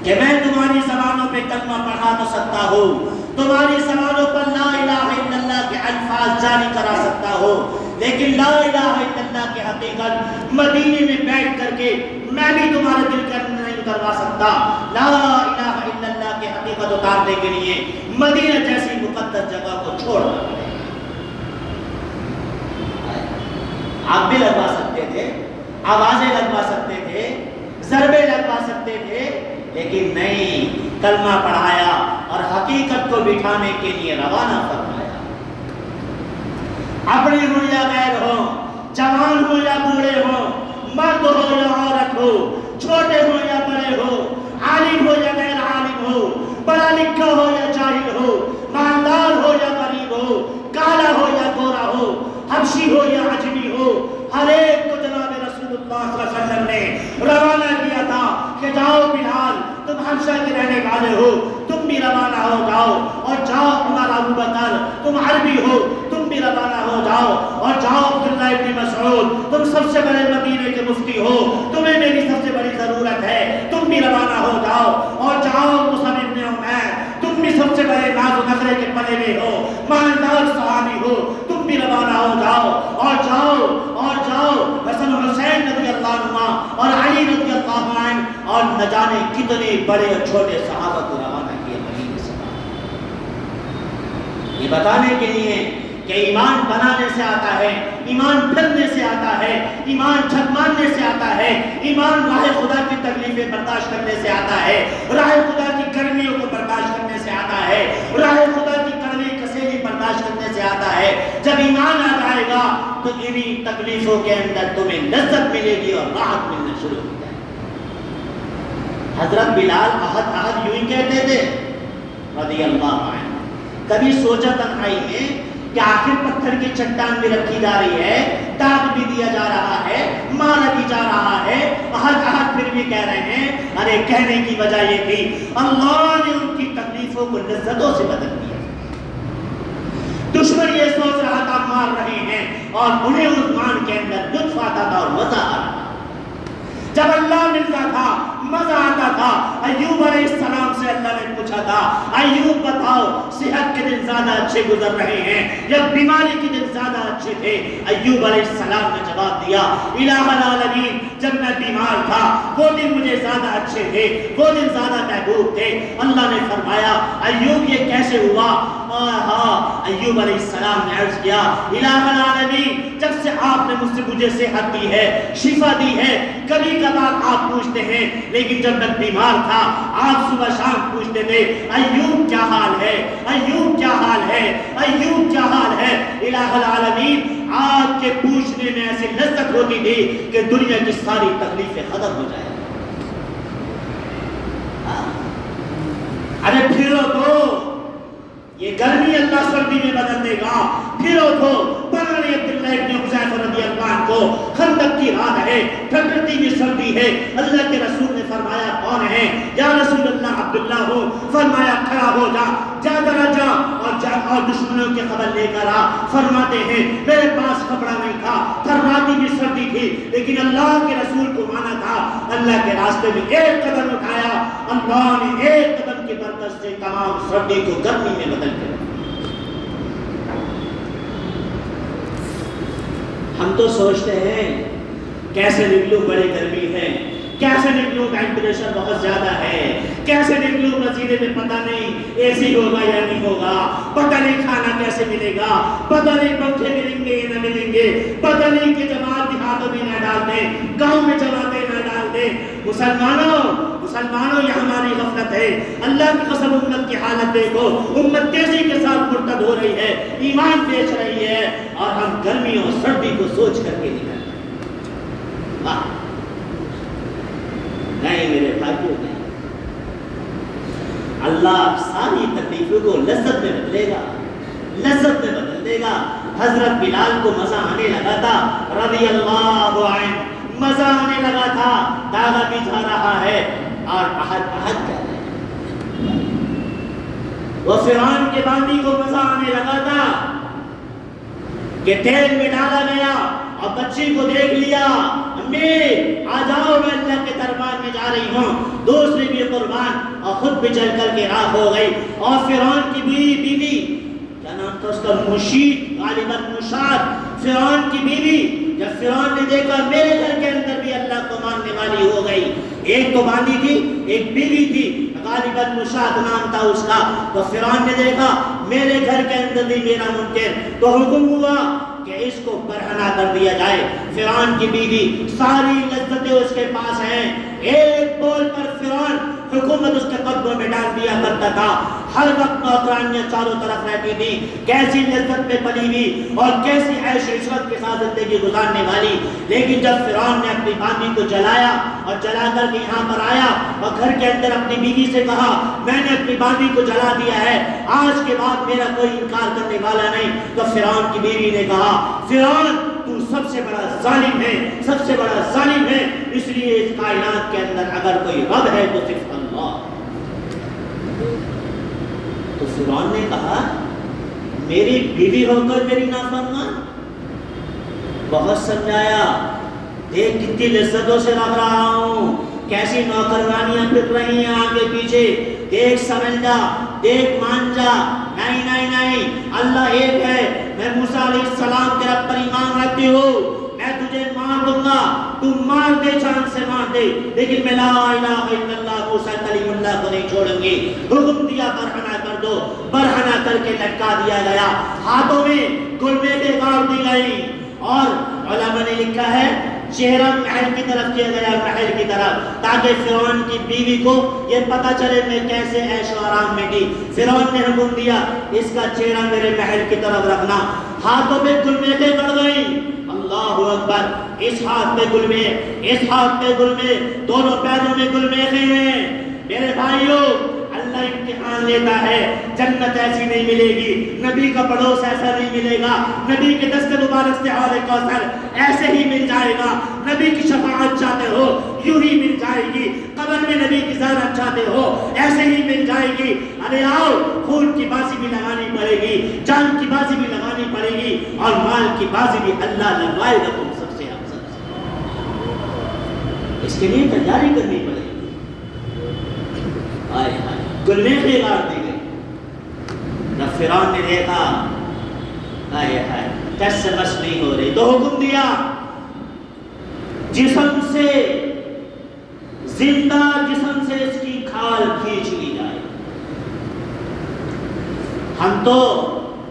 کہ میں تمہاری زبانوں پہ کلمہ پڑھا تو سکتا ہوں، تمہاری زبانوں پر لا الہ الا اللہ کے الفاظ جاری کرا سکتا ہوں، لیکن لا الہ الا اللہ کی حقیقت مدینے میں بیٹھ کر کے میں بھی تمہارے دل کے اندر نہیں اتروا سکتا۔ لا الہ الا اللہ کی حقیقت اتارنے کے لیے مدینہ جیسی مقدس جگہ کو چھوڑنا پڑے۔ آپ بھی لگوا سکتے تھے، آوازیں لگوا سکتے تھے، ضربے لگوا سکتے تھے، لیکن نہیں، کلمہ پڑھایا اور حقیقت کو بٹھانے کے لیے روانہ فرمایا۔ اپنے ہو یا غیر ہو، جوان ہو یا بوڑھے ہو، مرد ہو یا عورت ہو، چھوٹے ہو یا بڑے ہو، عالم ہو یا غیر عالم ہو، پڑھا لکھا ہو یا جاہل ہو، مالدار ہو یا غریب ہو، کالا ہو یا گورا ہو، حبشی ہو یا عجمی ہو، ہر ایک کو جناب رسول اللہ صلی اللہ علیہ وسلم نے روانہ کیا تھا کہ جاؤ بلال، تم حبشہ کے رہنے والے ہو، تم بھی روانہ ہو جاؤ، اور جاؤ عمر ابو بکر، تم عربی ہو، تم بھی روانہ ہو جاؤ، اور جاؤ عبداللہ ابن مسعود، تم سب سے بڑے مدینے کے مفتی ہو، تمہیں میری سب سے بڑی ضرورت ہے، تم بھی روانہ ہو جاؤ، اور جاؤ مصعب ابن عمیر، تم بھی سب سے بڑے ناز و نخرے کے پلے میں ہو، مالدار صحابی ہو، تم بھی روانہ ہو جاؤ، اور جاؤ حسن حسین رضی اللہ عنہ اور علی رضی اللہ عنہ اور نہ جانے کتنے بڑے اور چھوٹے صحابہ کو روانہ کیا مدینے سے۔ یہ بتانے کے لیے کہ ایمان بنانے سے آتا ہے، ایمان پھیلنے سے آتا ہے، ایمان چھت مارنے سے آتا ہے، ایمان راہ خدا کی تکلیفیں برداشت کرنے سے آتا ہے، راہ خدا کی گرمیوں کو برداشت کرنے سے آتا ہے، راہ خدا کی کڑوی کسیلی برداشت کرنے سے آتا ہے۔ جب ایمان آ جائے گا تو انہی تکلیفوں کے اندر تمہیں لذت ملے گی اور راحت ملنا شروع ہو جائے گی۔ حضرت بلال احد یوں ہی کہتے تھے رضی اللہ عنہ۔ کبھی سوچا تنہائی میں کہ آخر پتھر کی چٹان بھی رکھی جا رہی ہے، داغ بھی دیا جا رہا ہے، مارا بھی جا رہا ہے، احد پھر بھی کہہ رہے ہیں، ارے کہنے کی وجہ یہ تھی اللہ نے ان کی تکلیفوں کو لذتوں سے بدل دیا۔ دشمن یہ سوچ رہا تھا مار رہے ہیں، اور انہیں اس مان کے اندر لطف آتا تھا اور مزہ آ رہا تھا۔ جب اللہ ملتا تھا مزہ آتا تھا۔ ایوب علیہ السلام سے اللہ نے پوچھا تھا، ایوب بتاؤ صحت کے دن زیادہ اچھے گزر رہے ہیں یا بیماری کے دن زیادہ اچھے تھے؟ ایوب علیہ السلام نے جواب دیا، الہ العالمین، جب میں بیمار تھا وہ دن مجھے زیادہ اچھے تھے، وہ دن زیادہ محبوب تھے۔ اللہ نے فرمایا ایوب یہ کیسے ہوا؟ ایوب علیہ السلام نے عرض کیا، الہ العالمین، جب سے آپ نے مجھے صحت دی ہے، شفا دی ہے، کبھی کبھار آپ پوچھتے ہیں، لیکن جب میں بیمار تھا آپ صبح شام پوچھتے تھے ایوب کیا حال ہے، ایوب کیا حال ہے، ایوب کیا حال ہے۔ الہ العالمین، آپ کے پوچھنے میں ایسی لذت ہوتی تھی کہ دنیا کی ساری تکلیفیں ختم ہو جائیں۔ ارے پھرو تو، یہ گرمی اللہ سردی میں بدل دے گا، پھرو تو۔ پرانے عبداللہ ابن حذیفہ رضی اللہ عنہ کو خندق کی رات ہے، ٹھنڈی بھی سردی ہے، اللہ کے رسول نے فرمایا کون ہے؟ یا رسول اللہ عبداللہ ہو۔ فرمایا کھڑا ہو جا، جا ذرا جا اور دشمنوں کی خبر لے کر آ۔ فرماتے ہیں میرے پاس کپڑا نہیں تھا، تھرماتی بھی سردی تھی، لیکن اللہ کے رسول کو مانا تھا، اللہ کے راستے میں ایک قدم اٹھایا، اللہ نے ایک قدم کی برکت سے تمام سردی کو گرمی میں بدل کر۔ ہم تو سوچتے ہیں کیسے نکلوں، بڑی گرمی ہے، کیسے نکلوں، ٹیمپریچر بہت زیادہ ہے، کیسے نکلوں مسجد میں، پتہ نہیں اے سی ہوگا یا نہیں ہوگا، پتہ نہیں کھانا کیسے ملے گا، پتہ نہیں پنکھے ملیں گے یا نہ ملیں گے، پتہ نہیں کہ جماعت دیہاتوں میں نہ ڈال دیں، گاؤں میں جماعتیں نہ ڈال دیں۔ مسلمانوں یہ ہماری غفلت ہے۔ اللہ کی قسم امت کی حالت دیکھو، امت تیزی کے ساتھ مرتد ہو رہی ہے، ایمان بیچ رہی ہے، اور ہم گرمی اور سردی کو سوچ کر کے نکل رہے ہیں۔ نہیں میرے بھائیوں، نہیں، اللہ ساری تکلیفوں کو لذت میں بدلے گا، لذت میں بدل دے گا۔ حضرت بلال کو مزہ آنے لگا تھا رضی اللہ عنہ، مزہ آنے لگا تھا، داغا بھی جا رہا ہے، اور احد کہہ رہے ہیں۔ وہ فرعون کے باندی کو مزہ آنے لگا تھا کہ تیل میں ڈالا گیا اور بچی کو دیکھ لیا، امی آ جاؤ میں اللہ کے دربار میں جا رہی ہوں. دوسری بھی قربان اور خود بھی چل کر کے راہ ہو گئی. اور فرعون کی بیوی کیا نام تھا اس کا؟ مشید، غالباً مشاد، فرعون کی بیوی. جب فرعون نے دیکھا میرے گھر کے اندر بھی اللہ کو ماننے والی ہو گئی، ایک تو باندھی تھی ایک بیوی تھی، غالباً مشاد نام تھا اس کا، تو فرعون نے دیکھا میرے گھر کے اندر بھی میرا منکر، تو حکم ہوا کہ اس کو برہنہ کر دیا جائے. فرعون کی بیوی، ساری لذتیں اس کے پاس ہیں، ایک بول پر فرعون حکومت اس کے قدموں میں ڈال دیا کرتا تھا. ہر وقت نوکرانیاں چاروں طرف رہتی تھی، کیسی لذت میں پلی ہوئی اور کیسی عیش عشرت کے ساتھ زندگی گزارنے والی. لیکن جب فرعون نے اپنی باندھی کو جلایا اور جلا کر کے یہاں پر آیا اور گھر کے اندر اپنی بیوی سے کہا میں نے اپنی باندھی کو جلا دیا ہے، آج کے بعد میرا کوئی انکار کرنے والا نہیں، تو فرعون کی بیوی نے کہا فرعون تو سب سے بڑا ظالم ہے، سب سے بڑا ظالم ہے، اس لیے اس کائنات کے اندر اگر کوئی رب ہے تو صرف اللہ. تو فرعون نے کہا میری بیوی ہو کر میری نافرمان. بہت سمجھایا، دیکھ کتنی لذتوں سے رکھ رہا ہوں، کیسی نوکرانیاں پھر رہی ہیں آگے پیچھے، دیکھ سمجھ جا، دیکھ مان جا. نہیں نہیں نہیں، اللہ ایک ہے، میں موسیٰ علیہ السلام کے رب پر ایمان رکھتی ہوں، میں تجھے مار دوں گا، تو مار دے، چاند سے مار دے، لیکن میں لا الہ الا اللہ موسیٰ کلیم اللہ کو نہیں چھوڑوں گی. حکم دیا برہنہ کر دو، برہنہ کر کے لٹکا دیا گیا، ہاتھوں میں گلمیخیں گاڑ دی گئی. اور علماء نے لکھا ہے چہرہ محل کی طرف کیا گیا، محل کی طرف، تاکہ فرعون کی بیوی کو یہ پتہ چلے میں کیسے عیش و آرام میں تھی. فرعون نے حکم دیا اس کا چہرہ میرے محل کی طرف رکھنا. ہاتھوں میں گلمیخیں گڑ گئیں، اللہ اکبر، اس ہاتھ میں گلمیخ، اس ہاتھ میں گلمیخ، دونوں پیروں میں گلمیخیں ہیں. میرے بھائیوں اللہ امتحان لیتا ہے، جنت ایسی نہیں ملے گی، نبی کا پڑوس ایسا نہیں ملے گا، نبی کے دست مبارک سے حوض کوثر ایسے ہی مل جائے گا. نبی کی شفاعت چاہتے ہو یوں ہی مل جائے گی، قبر میں نبی کی زیارت چاہتے ہو ایسے ہی مل جائے گی. ارے آؤ، خون کی بازی بھی لگانی پڑے گی، جان کی بازی بھی لگانی پڑے گی، اور مال کی بازی بھی اللہ لگوائے گا تم سب سے. ہم سب سے اس کے لیے تیاری کرنی پڑے گی. آئے آئے گلمیخیں گاڑ دی گئی. جب فرعون نے دیکھا آئے آئے ٹس سے بس نہیں ہو رہی، تو حکم دیا جسم سے، زندہ جسم سے اس کی کھال کھینچ لی جائے. ہم تو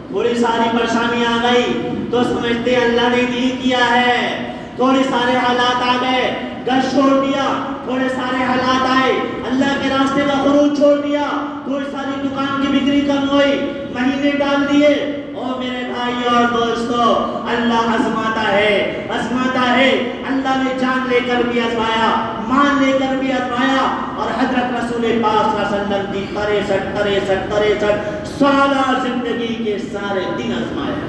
تھوڑی ساری پریشانی آ گئی تو سمجھتے اللہ نے نہیں کیا ہے، تھوڑے سارے حالات آ گئے گھر چھوڑ دیا، تھوڑے سارے حالات آئے اللہ کے راستے کا خروج چھوڑ دیا، تھوڑی ساری دکان کی بکری کم ہوئی، مہینے ڈال دیے. او میرے بھائی اور دوستو، اللہ آزماتا ہے، آزماتا ہے. اللہ نے جان لے کر بھی آزمایا، مان لے کر بھی آزمایا، اور حضرت رسول پاک صلی اللہ علیہ وسلم کی 63 سالہ زندگی کے سارے دن آزمایا،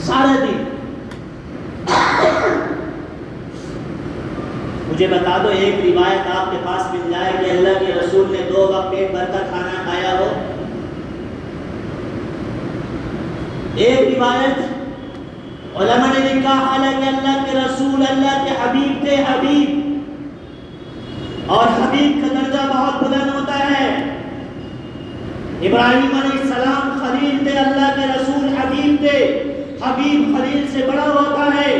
سارے دن. مجھے بتا دو ایک روایت آپ کے پاس مل جائے کہ اللہ کے رسول نے 2 وقت پیٹ بھر کر کھانا کھایا ہو. ایک روایت علماء نے لکھا حالانکہ اللہ کے رسول اللہ کے حبیب تھے، حبیب، اور حبیب کا درجہ بہت بلند ہوتا ہے. ابراہیم علیہ السلام خلیل تھے، اللہ کے رسول حبیب تھے، حبیب خلیل سے بڑا ہوتا ہے.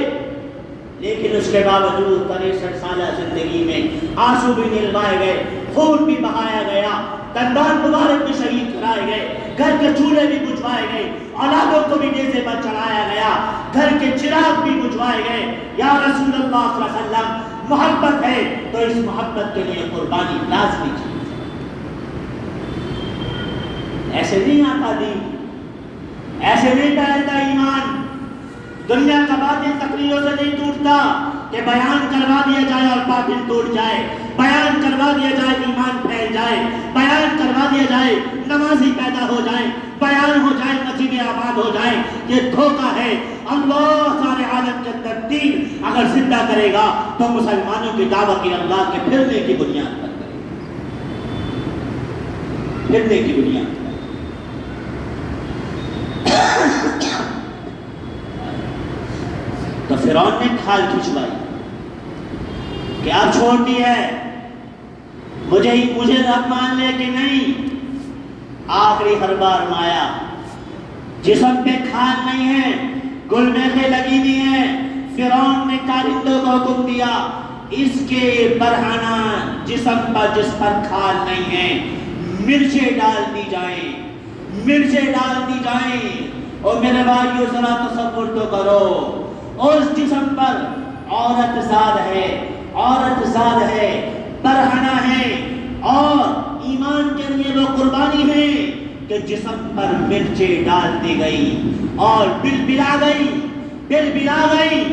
لیکن اس کے باوجود 63 سالہ زندگی میں آنسو بھی نلوائے گئے، خون بھی بہایا گیا، دندان مبارک بھی شہید کرائے گئے، گھر کے چولہے بھی بجھوائے گئے، اولادوں کو بھی نیزے پر چڑھایا گیا، گھر کے چراغ بھی بجھوائے گئے. یا رسول اللہ صلی اللہ علیہ وسلم، محبت ہے تو اس محبت کے لیے قربانی لازمی چاہیے. ایسے نہیں آتا دین، ایسے نہیں پھیلتا ایمان. دنیا کا باطل تقریروں سے نہیں ٹوٹتا کہ بیان کروا دیا جائے اور باطل ٹوٹ جائے، بیان کروا دیا جائے ایمان پھیل جائے، بیان کروا دیا جائے نمازی پیدا ہو جائے، بیان ہو جائے مسجد آباد ہو جائے. یہ دھوکہ ہے. اللہ سارے عالم کے اندر دین اگر زندہ کرے گا تو مسلمانوں کی دعوت کی اللہ کے پھرنے کی بنیاد پر کرے گا، پھرنے کی بنیاد پر. تو فرعون نے کھال کھچوائی کہ اب چھوڑتی ہے مجھے رب مان لے کہ نہیں. آخری ہر بار مایا جسم پہ کھال نہیں ہے, گل میخیں لگی ہوئی ہیں. فرعون نے کارندوں کو حکم دیا اس کے برہنہ جسم پر جس پر کھال نہیں ہے مرچیں ڈال دی جائیں, مرچیں ڈال دی جائیں. اور میرے بھائیو ذرا تصور تو کرو اس جسم پر عورت زاد ہے, عورت زاد ہے, برہنہ ہے, اور ایمان کے لیے وہ قربانی ہے کہ جسم پر مرچیں ڈال دی گئی اور بل بلا گئی, بل بلا گئی.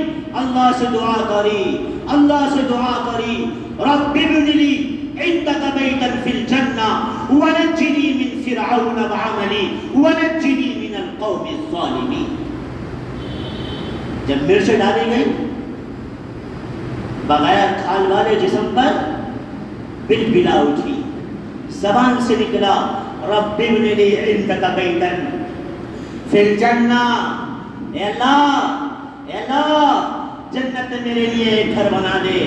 اللہ سے دعا کری, اللہ سے دعا کری, رب ابن لی عندک بیتا فی الجنہ ونجنی من فرعون وعملی ونجنی من القوم الظالمین. جب مرچیں ڈالی گئی بغیر کھال والے جسم پر بل بلا اٹھی, زبان سے نکلا رب ابن لی عندک بیتا فی الجنہ. اے اللہ, اے اللہ جنت میں میرے لیے ایک گھر بنا دے.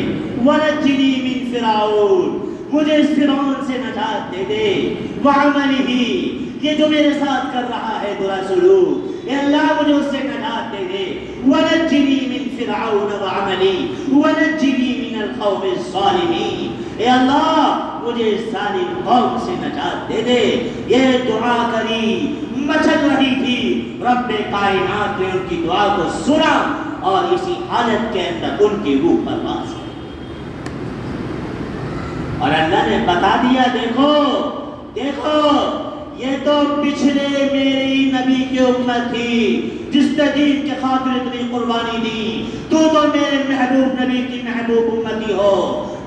ونجنی من فرعون, مجھے اس فرعون سے نجات دے دے. وعملہ, یہ جو میرے ساتھ کر رہا ہے برا سلوک, اے اللہ مجھے اس سے نجات دے دے. ونجنی من فرعون وعملہ ونجنی من القوم الظالمین. اے اللہ مجھے ظالم قوم سے نجات دے دے. یہ دعا کری, مچل رہی تھی. رب کائنات نے ان کی دعا کو سنا اور اسی حالت کے اندر ان کی روح پرواز کی. اور اللہ نے بتا دیا دیکھو دیکھو یہ تو پچھلے میری نبی کی امت تھی جس نے دین کے خاطر اتنی قربانی دی. تو میرے محبوب نبی کی محبوب امتی ہو,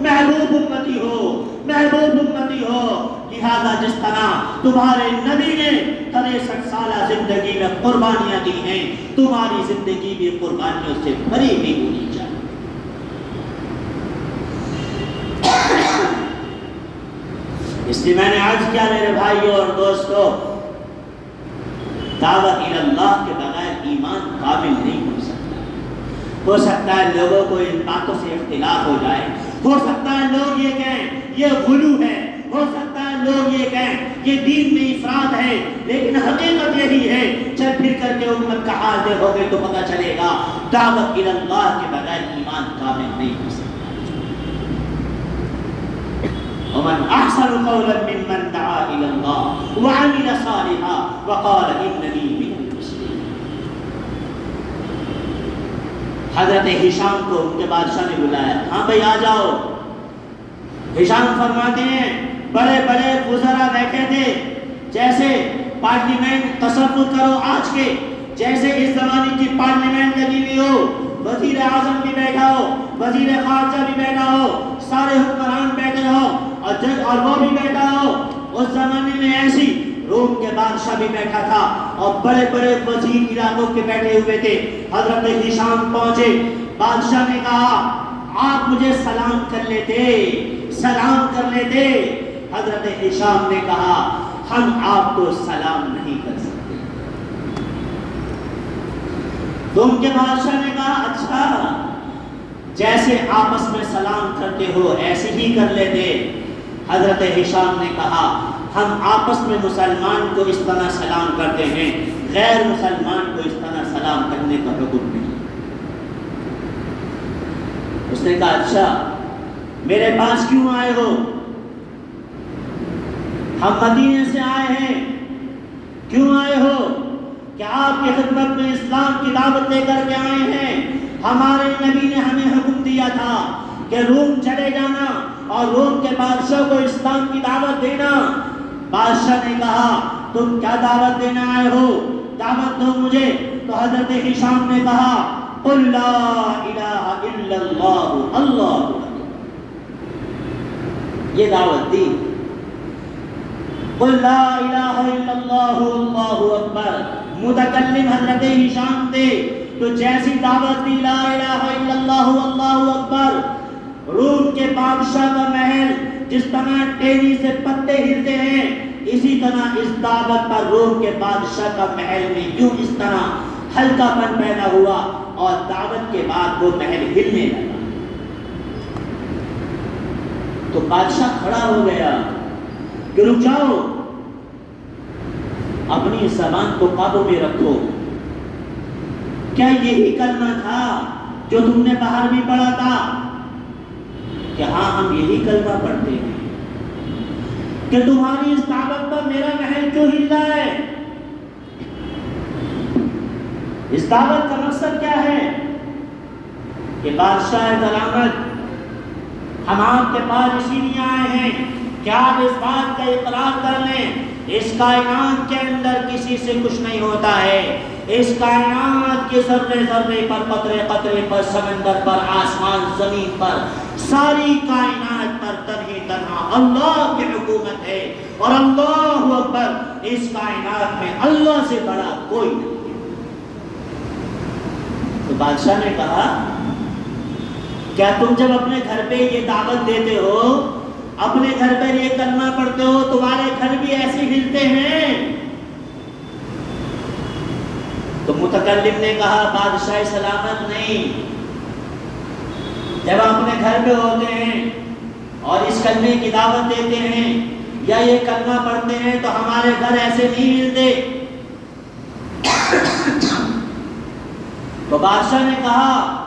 محبوب امتی ہو, محبوب امتی ہو. لہذا جس طرح تمہارے نبی نے 63 سالہ زندگی میں قربانیاں دی ہیں, تمہاری زندگی بھی قربانیوں سے بھری بھی ہونی چاہیے. اس لیے میں نے عرض کیا میرے بھائیوں اور دوستوں, دعوت اللہ کے بغیر ایمان کامل نہیں ہو سکتا. ہو سکتا ہے لوگوں کو ان باتوں سے اختلاف ہو جائے, ہو سکتا ہے لوگ یہ کہیں یہ غلو ہے, ہو سکتا ہے لوگ یہ کہیں یہ دین میں افراد ہے, لیکن حقیقت یہی ہے. چل پھر کر کے امت کا حال دیکھو گے تو پتہ چلے گا دعوت اللہ کے بغیر ایمان کامل نہیں ہو سکتا. ومن احسن قولا ممن دعا الى الله وعمل صالحا وقال انني من المسلمين. حضرت ہشام کو ان کے بادشاہ نے بلایا, ہاں بھائی آ جاؤ. ہشام فرماتے ہیں بڑے بڑے وزراء بیٹھے تھے, جیسے پارلیمنٹ تصور کرو آج کے, جیسے اس زمانے کی پارلیمنٹ لگی ہوئی ہو, وزیر اعظم بھی بیٹھا ہو, وزیر خارجہ بھی بیٹھا ہو, سارے حکمران بیٹھے ہو اور وہ بھی بیٹھا ہو. اس زمانے میں ایسی روم کے بادشاہ بھی بیٹھا تھا اور بڑے بڑے وزیر علاقوں کے بیٹھے ہوئے تھے. حضرت ہشام پہنچے, بادشاہ نے کہا آپ مجھے سلام کر لیتے, سلام کر لیتے. حضرت ہشام نے کہا ہم آپ کو سلام نہیں کر سکتے. تو ان کے بادشاہ نے کہا اچھا جیسے آپس میں سلام کرتے ہو ایسے ہی کر لیتے. حضرت ہشام نے کہا ہم آپس میں مسلمان کو اس طرح سلام کرتے ہیں, غیر مسلمان کو اس طرح سلام کرنے کا حکم نہیں. اس نے کہا اچھا میرے پاس کیوں آئے ہو؟ ہم مدینے سے آئے ہیں, کیوں آئے ہو؟ کہ آپ کی خدمت میں اسلام کی دعوت لے کر کے آئے ہیں. ہمارے نبی نے ہمیں حکم دیا تھا کہ روم چلے جانا اور روم کے بادشاہ کو اسلام کی دعوت دینا. بادشاہ نے کہا تم کیا دعوت دینا آئے ہو, دعوت دو مجھے. تو حضرت ہشام نے کہا قل لا الہ الا اللہ اللہ اکبر, یہ دعوت دی. قل لا الہ الا اللہ اللہ اکبر. متکلم حضرت ہشام تھے, تو جیسی دعوت دی لا الہ الا اللہ اللہ اکبر, روم کے بادشاہ کا محل جس طرح ٹیلی سے پتے ہلتے ہیں اسی طرح اس دعوت پر روم کے بادشاہ کا محل میں یوں اس طرح ہلکا پن پیدا ہوا اور دعوت کے بعد وہ محل ہلنے لگا تو بادشاہ کھڑا ہو گیا کہ رک جاؤ، اپنی زبان کو قابو میں رکھو. کیا یہی کلمہ تھا جو تم نے باہر بھی پڑھا تھا؟ کہ ہاں ہم یہی کلمہ پڑھتے ہیں. کہ تمہاری اس دعوت پر میرا محل کیوں ہل رہا ہے؟ اس دعوت کا مقصد کیا ہے؟ کہ بادشاہ کرامت ہم آپ کے پاس اسی لیے آئے ہیں کہ آپ اس بات کا اقرار کر لیں اس کائنات کے اندر کسی سے کچھ نہیں ہوتا ہے. اس کائنات کے ذرے ذرے پر، قطرے قطرے پر، سمندر پر، آسمان زمین پر، ساری کائنات پر تنہا اللہ کی حکومت ہے. اور اللہ اکبر، اس کائنات میں اللہ سے بڑا کوئی نہیں. تو بادشاہ نے کہا کیا تم جب اپنے گھر پہ یہ دعوت دیتے ہو، اپنے گھر پر یہ کلمہ پڑھتے ہو، تمہارے گھر بھی ایسے ہلتے ہیں؟ تو متکلم نے کہا بادشاہ سلامت نہیں، جب اپنے گھر پہ ہوتے ہیں اور اس کلمے کی دعوت دیتے ہیں یا یہ کلمہ پڑھتے ہیں تو ہمارے گھر ایسے نہیں ہلتے. تو بادشاہ نے کہا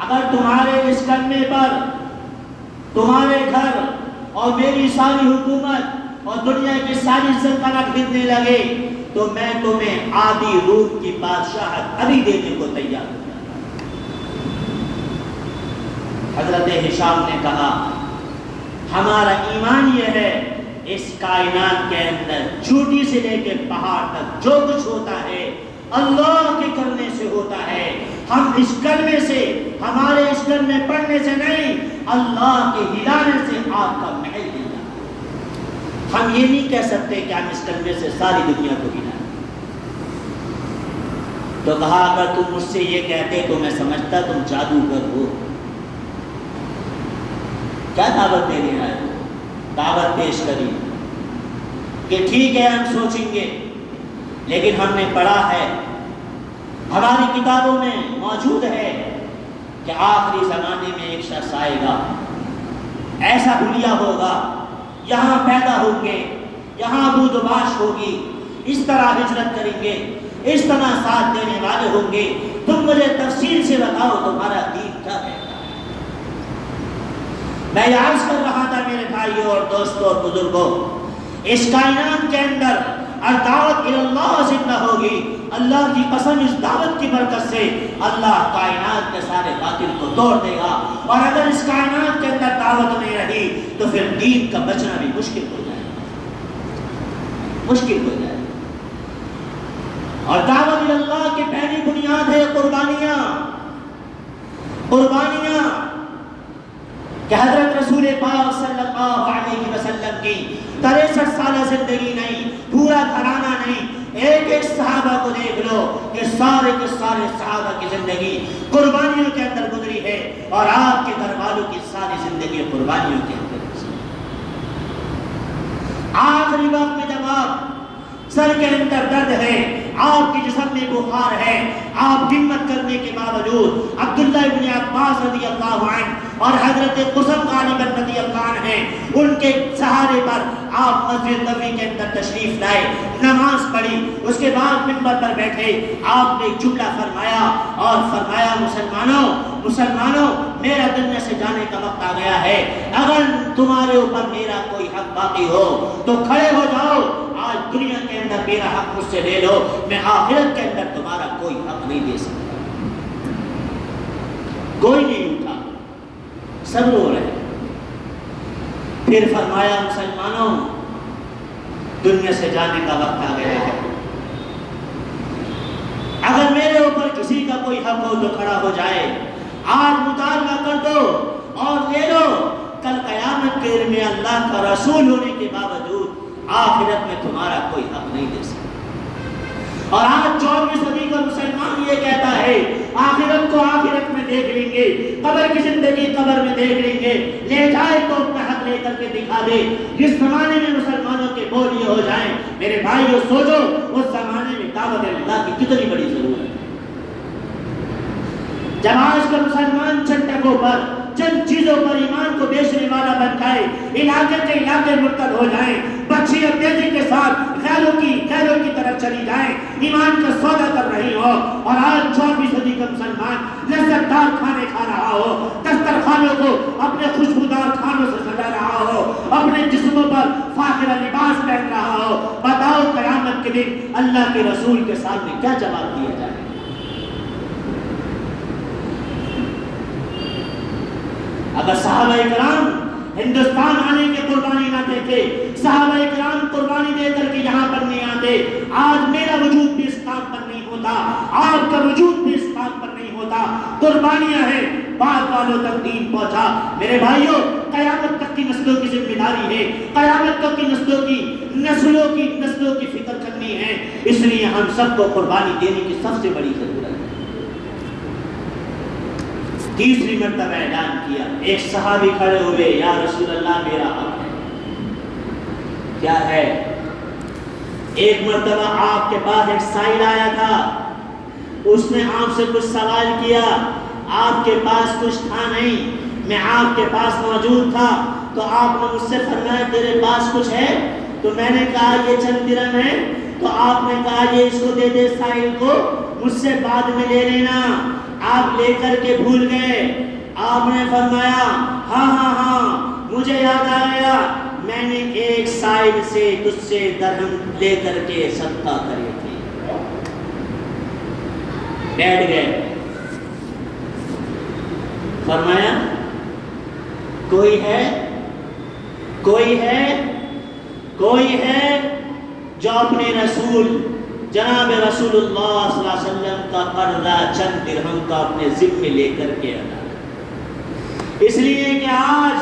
اگر تمہارے اس کلمے پر تمہارے گھر اور میری ساری حکومت اور دنیا کی ساری سلطنت ہلنے لگے تو میں تمہیں آدھی روم کی بادشاہت ابھی دینے کو تیار ہوں. حضرت ہشام نے کہا ہمارا ایمان یہ ہے اس کائنات کے اندر چوٹی سے لے کے پہاڑ تک جو کچھ ہوتا ہے اللہ کے کرنے سے ہوتا ہے. ہم اس کلمے سے، ہمارے اس کلمے پڑھنے سے نہیں، اللہ کے ہلانے سے آپ کا محل ہلا. ہم یہ نہیں کہہ سکتے کہ ہم اس کلمے سے ساری دنیا کو ہلائیں. تو کہا اگر تم مجھ سے یہ کہتے تو میں سمجھتا تم جادوگر ہو. کیا دعوت دینے آئے ہو؟ دعوت پیش کری کہ ٹھیک ہے ہم سوچیں گے، لیکن ہم نے پڑھا ہے، ہماری کتابوں میں موجود ہے کہ آخری زمانے میں ایک شخص آئے گا، ایسا حلیہ ہوگا، یہاں پیدا ہوں گے، یہاں بود و باش ہوگی، اس طرح ہجرت کریں گے، اس طرح ساتھ دینے والے ہوں گے. تم مجھے تفصیل سے بتاؤ تمہارا دین کیا ہے. میں یہ عرض کر رہا تھا میرے بھائیوں اور دوستوں اور بزرگوں، اس کائنات کے اندر دعوت اللہ زندہ ہوگی. اللہ کی قسم اس دعوت کی برکت سے اللہ کائنات کے سارے باطل کو توڑ دے گا. اور اگر اس کائنات کے اندر دعوت نہیں رہی تو پھر دین کا بچنا بھی مشکل ہو جائے گا، مشکل ہو جائے گا. اور دعوت اللہ کی پہلی بنیاد ہے قربانیاں. قربانیاں کہ حضرت رسول پاک صلی اللہ علیہ وسلم کی 63 سالہ زندگی نہیں، پورا گھرانہ نہیں، ایک ایک صحابہ کو دیکھ لو کہ سارے کے سارے صحابہ کی زندگی قربانیوں کے اندر گزری ہے. اور آپ کے گھر والوں کی ساری زندگی قربانیوں کے اندر گزری. آخری وقت میں جب آپ سر کے اندر درد ہے، آپ کے جسم میں بخار ہے، آپ ہمت کرنے کے باوجود عبداللہ ابن عباس رضی اللہ عنہ اور حضرت قسم غالب رضی اللہ عنہ ہیں، ان کے سہارے پر آپ مسجد نبوی کے اندر تشریف لائے، نماز پڑھی، اس کے بعد منبر پر بیٹھے آپ نے جملہ فرمایا اور فرمایا مسلمانوں میرا دنیا سے جانے کا وقت آ گیا ہے. اگر تمہارے اوپر میرا کوئی حق باقی ہو تو کھڑے ہو جاؤ. آج دنیا کے اندر میرا حق مجھ سے لے لو، میں آخرت کے اندر تمہارا کوئی حق نہیں دے سکتا. کوئی نہیں اٹھا، سب رو رہے. پھر فرمایا مسلمانوں دنیا سے جانے کا وقت آ گیا ہے. اگر میرے اوپر کسی کا کوئی حق ہو تو کھڑا ہو جائے. آج مطالبہ کر دو اور لے لو. کل قیامت کے دن میں اللہ کا رسول ہونے کے باوجود آخرت میں تمہارا کوئی حق نہیں دے سکتا. اور آج 24ویں صدی کا مسلمان یہ کہتا ہے آخرت کو آخرت میں دیکھ لیں گے، قبر کی زندگی قبر میں دیکھ لیں گے، لے جائے تو اپنا حق لے کر کے دکھا دے. جس زمانے میں مسلمانوں کے بول یہ ہو جائیں، میرے بھائیو سوچو اس زمانے میں دعوت اللہ کی کتنی بڑی ضرورت ہے. جب آج کا مسلمان چند ٹکوں پر، چند چیزوں پر ایمان کو بیچنے والا بن جائے، علاقے کے علاقے مرتد ہو جائیں، بچی اور تیزی کے ساتھ خیروں کی طرف چلی جائیں، ایمان کا سودا کر رہی ہو، اور آج 24ویں صدی کا مسلمان لذت دار کھانے کھا رہا ہو، دسترخوانوں کو اپنے خوشبودار کھانوں سے سجا رہا ہو، اپنے جسموں پر فاخرہ لباس پہن رہا ہو، بتاؤ قیامت کے دن اللہ کے رسول کے سامنے کیا جواب دیا جائے؟ اگر صحابہ کرام ہندوستان آنے کے قربانی نہ دیتے، صحابہ کرام قربانی دے کر کے یہاں پر نہیں آتے، آج میرا وجود بھی اس کام پر نہیں ہوتا، آپ کا وجود بھی اس کام پر نہیں ہوتا۔ قربانیاں ہیں، بعد والوں تک دین پہنچا۔ میرے بھائیوں، قیامت تک کی نسلوں کی ذمہ داری ہے، قیامت تک کی نسلوں کی فکر کرنی ہے، اس لیے ہم سب کو قربانی دینے کی سب سے بڑی ضرورت ہے۔ تیسری مرتبہ اعلان کیا، ایک صحابی کھڑے ہوئے، یا رسول اللہ میرا حق ہے۔ کیا ہے؟ ایک مرتبہ آپ کے پاس ایک سائل آیا تھا، اس نے آپ سے کچھ سوال کیا، آپ کے پاس کچھ تھا نہیں، میں آپ کے پاس موجود تھا، تو آپ نے مجھ سے فرمایا تیرے پاس کچھ ہے؟ تو میں نے کہا یہ چند درہم ہے، تو آپ نے کہا یہ اس کو دے دے سائل کو، مجھ سے بعد میں لے لینا۔ آپ لے کر کے بھول گئے، آپ نے فرمایا ہاں مجھے یاد آیا، میں نے ایک سائل سے تجھ سے درہم لے کر کے صدقہ کرے تھے۔ بیٹھ گئے، فرمایا کوئی ہے جو اپنے رسول جناب رسول اللہ صلی اللہ علیہ وسلم کا قرضہ چند درہم کا اپنے ذمہ لے کر کے ادا کرے؟ اس لیے کہ آج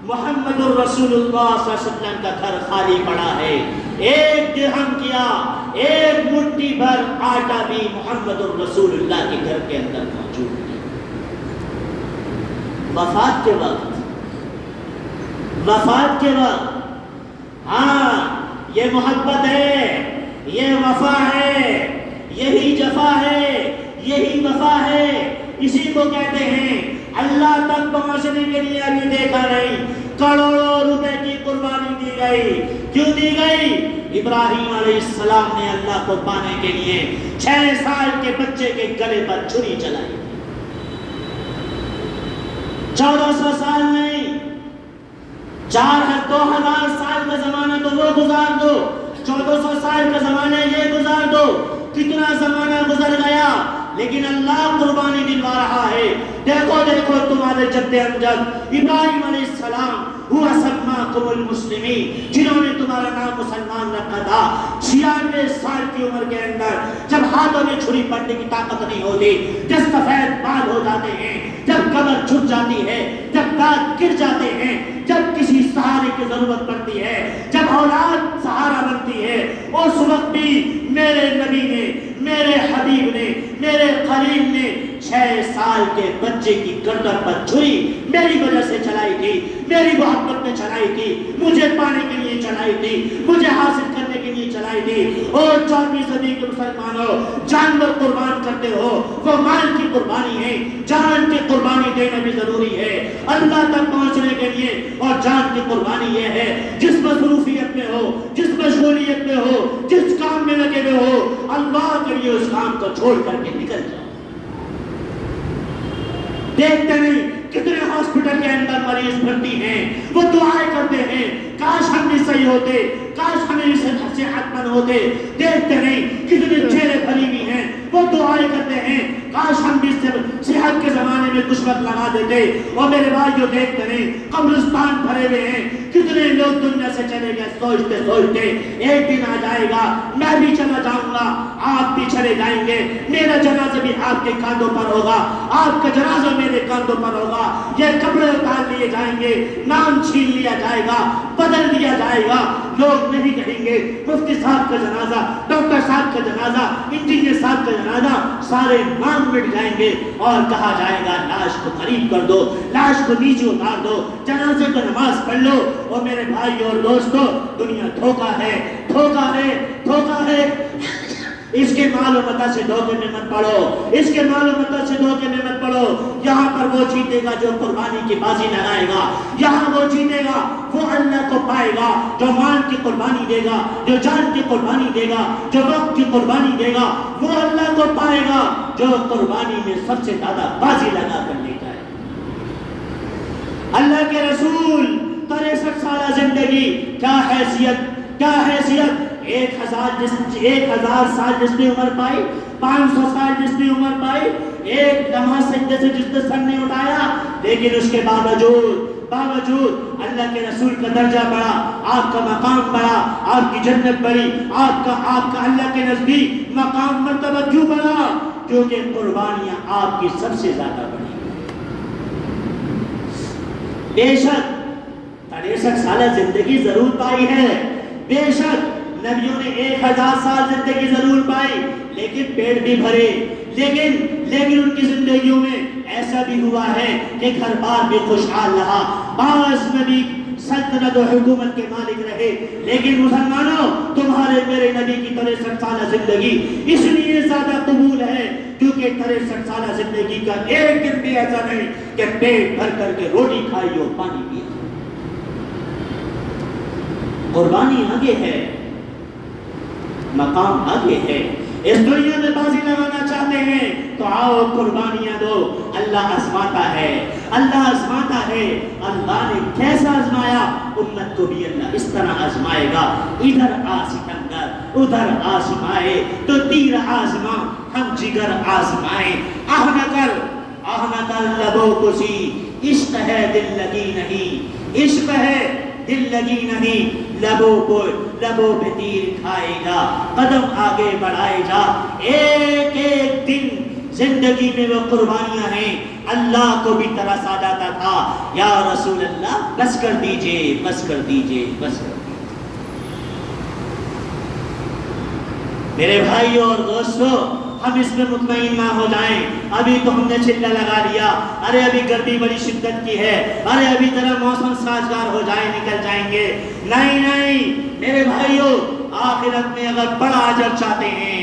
محمد الرسول اللہ صلی اللہ علیہ وسلم کا گھر خالی پڑا ہے، ایک درہم کیا، ایک مٹھی بھر آٹا بھی محمد الرسول اللہ کے گھر کے اندر موجود ہے۔ وفات کے وقت ہاں یہ محبت ہے، یہ وفا ہے، یہی جفا ہے، یہی وفا ہے، اسی کو کہتے ہیں اللہ تک پہنچنے کے لیے ابھی دیکھا نہیں، کروڑوں روپے کی قربانی دی گئی۔ کیوں دی گئی؟ ابراہیم علیہ السلام نے اللہ کو پانے کے لیے 6 سال کے بچے کے گلے پر چھری چلائی، 1400 سال نہیں، 2000 سال کا زمانہ تو وہ گزار دو، 1400 سال کا زمانہ یہ گزار دو، کتنا زمانہ گزر گیا، لیکن اللہ قربانی دلوا رہا ہے۔ دیکھو تمہارے جد امجد ابراہیم علیہ السلام ہوا سماکم المسلمین، جنہوں نے تمہارا نام مسلمان رکھا تھا، 96 سال کی عمر کے اندر جب ہاتھوں میں چھری پڑنے کی طاقت نہیں ہوتی، جب سفید بال ہو جاتے ہیں، جب کمر جھک جاتی ہے، جب دانت گر جاتے ہیں، جب کسی سہارے کی ضرورت پڑتی ہے، جب اولاد سہارا بنتی ہے، اس وقت بھی میرے نبی نے، میرے حبیب نے، میرے خلیل نے 6 سال کے بچے کی گردن پر چھری میری وجہ سے چلائی تھی، میری محبت میں چلائی تھی، مجھے پانے کے لیے چلائی تھی، مجھے حاصل کرنے کے لیے چلائی تھی۔ اور 24ویں صدی کے مسلمانوں، جانور قربان کرتے ہو، وہ مال کی قربانی ہے، جان کی قربانی دینا بھی ضروری ہے اللہ تک پہنچنے کے لیے۔ اور جان کی قربانی یہ ہے جس مصروفیت میں ہو، جس مشغولیت میں ہو، جس کام میں لگے ہوئے ہو، اللہ کے لیے اس کام کو چھوڑ کر کے نکل جاؤ۔ دیکھتے نہیں کتنے ہاسپٹل کے اندر مریض بھرتی ہیں، وہ دعائیں کرتے ہیں کاش ہم بھی صحیح ہوتے، کاش ہمیں بھی صحت مند ہوتے۔ دیکھتے نہیں کتنے چہرے بھری ہوئی ہیں، وہ دعائیں کرتے ہیں کاش ہم بھی صحت کے زمانے میں کچھ وقت لگا دیتے۔ اور میرے بھائیو دیکھتے نہیں قبرستان بھرے ہوئے ہیں، کتنے لوگ دنیا سے چلے گئے سوچتے سوچتے ایک دن آ جائے گا میں بھی چلا جاؤں گا، آپ بھی چلے جائیں گے، میرا جنازہ بھی آپ کے کاندھوں پر ہوگا، آپ کا جنازہ میرے کاندھوں پر ہوگا، یہ کپڑے اتار لیے جائیں گے، نام چھین لیا جائے گا، بدل دیا جائے گا۔ لوگ نہیں کہیں گے مفتی صاحب کا جنازہ، ڈاکٹر صاحب کا جنازہ، انجینئر صاحب کا جنازہ، سارے نام مٹ جائیں گے اور کہا جائے گا لاش کو قریب کر دو، لاش کو نیچے اتار دو، جنازے کو نماز پڑھ لو۔ اور میرے بھائی اور دوستو، دنیا دھوکہ ہے، دھوکہ ہے، دھوکہ ہے۔ اس کے مال و متا سے دھوکے میں مت پڑو، اس کے مال و متا سے دھوکے میں مت پڑو۔ یہاں پر وہ جیتے گا جو قربانی کی بازی لگائے گا، یہاں وہ جیتے گا وہ اللہ کو پائے گا جو مال کی قربانی دے گا، جو جان کی قربانی دے گا، جو وقت کی قربانی دے گا، وہ اللہ کو پائے گا جو قربانی میں سب سے زیادہ بازی لگا کر لے جائے۔ اللہ کے رسول 63 سالہ زندگی، کیا حیثیت، کیا حیثیت! 1000 سال جس نے عمر پائی، 500 سال جس نے عمر پائی، ایک لمحہ سجدے سے جس نے سر نہیں اٹھایا، لیکن اس کے باوجود اللہ کے رسول کا درجہ بڑھا، آپ کا مقام بڑھا، آپ کی جنت بڑھی، آپ کا اللہ کے نزدیک مقام مرتبہ کیوں بڑھا؟ کیونکہ قربانیاں آپ کی سب سے زیادہ بڑھی۔ بے شک 63 سالہ زندگی ضرور پائی ہے، بے شک نبیوں نے 1000 سال زندگی ضرور پائی، لیکن پیٹ بھی بھرے، لیکن ان کی زندگیوں میں ایسا بھی ہوا ہے کہ گھر بار بھی خوشحال رہا، بعض نبی سلطنت و حکومت کے مالک رہے، لیکن مسلمانوں تمہارے میرے نبی کی 63 سالہ زندگی اس لیے زیادہ قبول ہے کیونکہ 63 سالہ زندگی کا ایک دن بھی ایسا نہیں کہ پیٹ بھر کر کے روٹی کھائی اور پانی پیا۔ قربانی آگے ہے، مقام آگے ہے۔ اس دنیا میں بازی لگانا چاہتے ہیں تو آؤ قربانیاں دو، اللہ آزماتا ہے، اللہ آزماتا ہے۔ اللہ نے کیسا آزمایا؟ امت کو بھی اللہ اس طرح آزمائے گا، ادھر آسمندر ادھر آزمائے تو تیر آزما ہم جگر آزمائے، آہ نہ کر لبوں کو سی، عشق ہے دل لگی نہیں، عشق ہے دل لگی نہیں، لبوں پہ تیر کھائے گا، قدم آگے بڑھائے جا۔ ایک ایک دن زندگی میں وہ قربانیاں ہیں، اللہ کو بھی ترس آ جاتا تھا، یا رسول اللہ بس کر دیجئے، بس کر دیجئے، بس کر دیجئے۔ میرے بھائیوں اور دوستوں، ہم اس میں مطمئن نہ ہو جائیں۔ ابھی تو ہم نے چلہ لگا لیا، ارے ابھی گرمی بڑی شدت کی ہے، ارے ابھی طرح موسم سازگار ہو جائے نکل جائیں گے۔ نہیں میرے بھائیوں، آخرت میں اگر بڑا اجر چاہتے ہیں،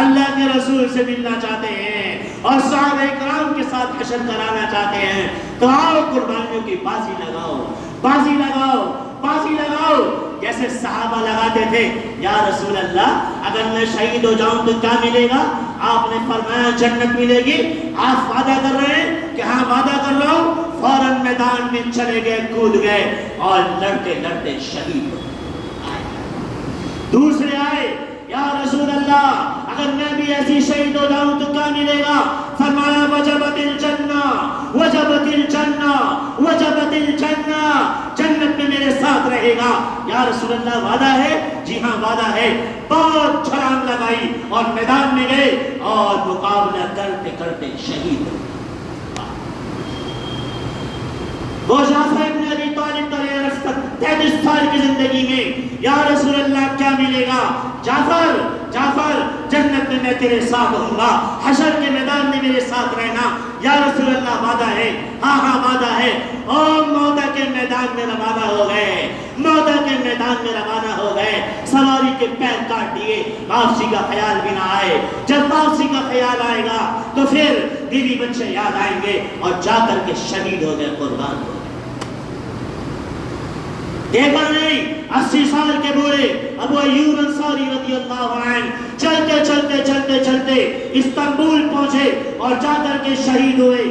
اللہ کے رسول سے ملنا چاہتے ہیں اور صحابہ کرام کے ساتھ حشر کرانا چاہتے ہیں تو آؤ قربانیوں کی بازی لگاؤ، بازی لگاؤ، بازی لگاؤ۔ جیسے صحابہ لگاتے تھے، یا رسول اللہ اگر میں شہید ہو جاؤں تو کیا ملے گا؟ آپ نے فرمایا جنت ملے گی۔ آپ وعدہ کر رہے ہیں کہ ہاں وعدہ کر رہا ہوں، فوراً میدان میں چلے گئے، کود گئے اور لڑتے لڑتے شہید ہو گئے۔ دوسرے آئے، یا رسول اللہ اگر میں بھی ایسی شہید ہو جاؤں تو کیا ملے گا؟ فرمایا وجبت الجنہ، وجبت الجنہ، وجبت الجنہ، جنت میں میرے ساتھ رہے گا۔ یا رسول اللہ وعدہ ہے؟ جی ہاں وعدہ ہے۔ بہت چھلانگ لگائی اور میدان میں گئے اور مقابلہ کرتے کرتے شہید ہو۔ وہ جعفر ابن ابی طالب کا 33 سال کی زندگی میں، یا رسول اللہ کیا ملے گا؟ جعفر جنت میں میں تیرے ساتھ ہوں گا، حشر کے میدان میں میرے ساتھ رہنا۔ یا رسول اللہ وعدہ ہے؟ ہاں وعدہ ہے۔ اور موتا کے میدان میں روانہ ہو گئے، موتا کے میدان میں روانہ ہو گئے، سواری کے پیر کاٹ دیے، واپسی کا خیال بھی نہ آئے۔ جب واپسی کا خیال آئے گا تو پھر بیوی بچے یاد آئیں گے اور جا کر کے شہید ہو گئے، قربان ہو گئے۔ دیکھا نہیں 80 سال کے بوڑھے ابو ایوب انصاری رضی اللہ عنہ چلتے استنبول پہنچے اور جا کر کے شہید ہوئے۔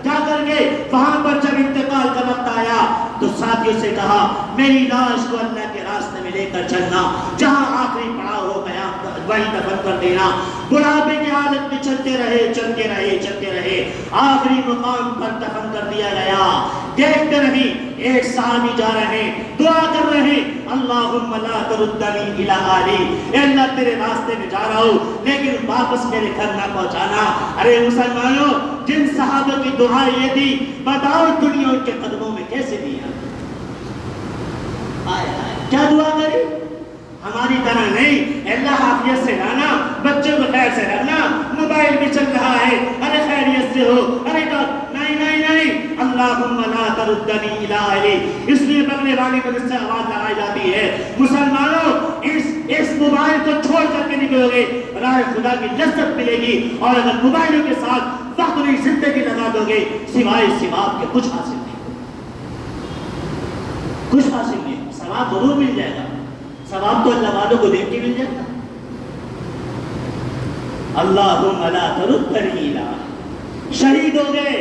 جا کر کے وہاں پر جب انتقال کا وقت آیا تو ساتھیوں سے کہا میری لاش کو اللہ کے راستے میں لے کر چلنا، جہاں آخری پڑاؤ ہو گیا وہیں دفن کر دینا۔ بڑھاپے کی حالت میں چلتے رہے، آخری مقام پر دفن کر دیا گیا۔ دیکھتے نہیں، ایک صحابی جا رہے ہیں، دعا کر رہے ہیں، اللہم لا تردنی الی اہلی، اے اللہ تیرے راستے میں جا رہا ہوں لیکن واپس میرے گھر نہ پہنچانا۔ ارے مسلمانوں، جن صحابہ کی دعا یہ تھی، بتاؤ دنیا ان کے قدموں میں کیسے دیا؟ کیا دعا کری؟ ہماری طرح نہیں، اللہ حافظ سے رہنا، بچوں کو خیر سے رہنا، موبائل بھی چل رہا ہے، ارے خیریت سے ہو، ارے نہیں اللہم لا تردنی الی اہلی، اس لیے بغلے والی کو جس سے آواز لگائی جاتی ہے مسلمانوں اس موبائل کو چھوڑ کر کے نکلو گے راہ خدا کی لذت ملے گی، اور اگر موبائلوں کے ساتھ فخری زندگی لگا دو گے سوائے ثواب کے کچھ حاصل نہیں، کچھ حاصل نہیں۔ ثواب ضرور مل جائے گا، ثواب تو اللہ والوں کو دیکھ کے مل جائے گا۔ اللہم لا تردنی الی اہلی، شہید ہو گئے۔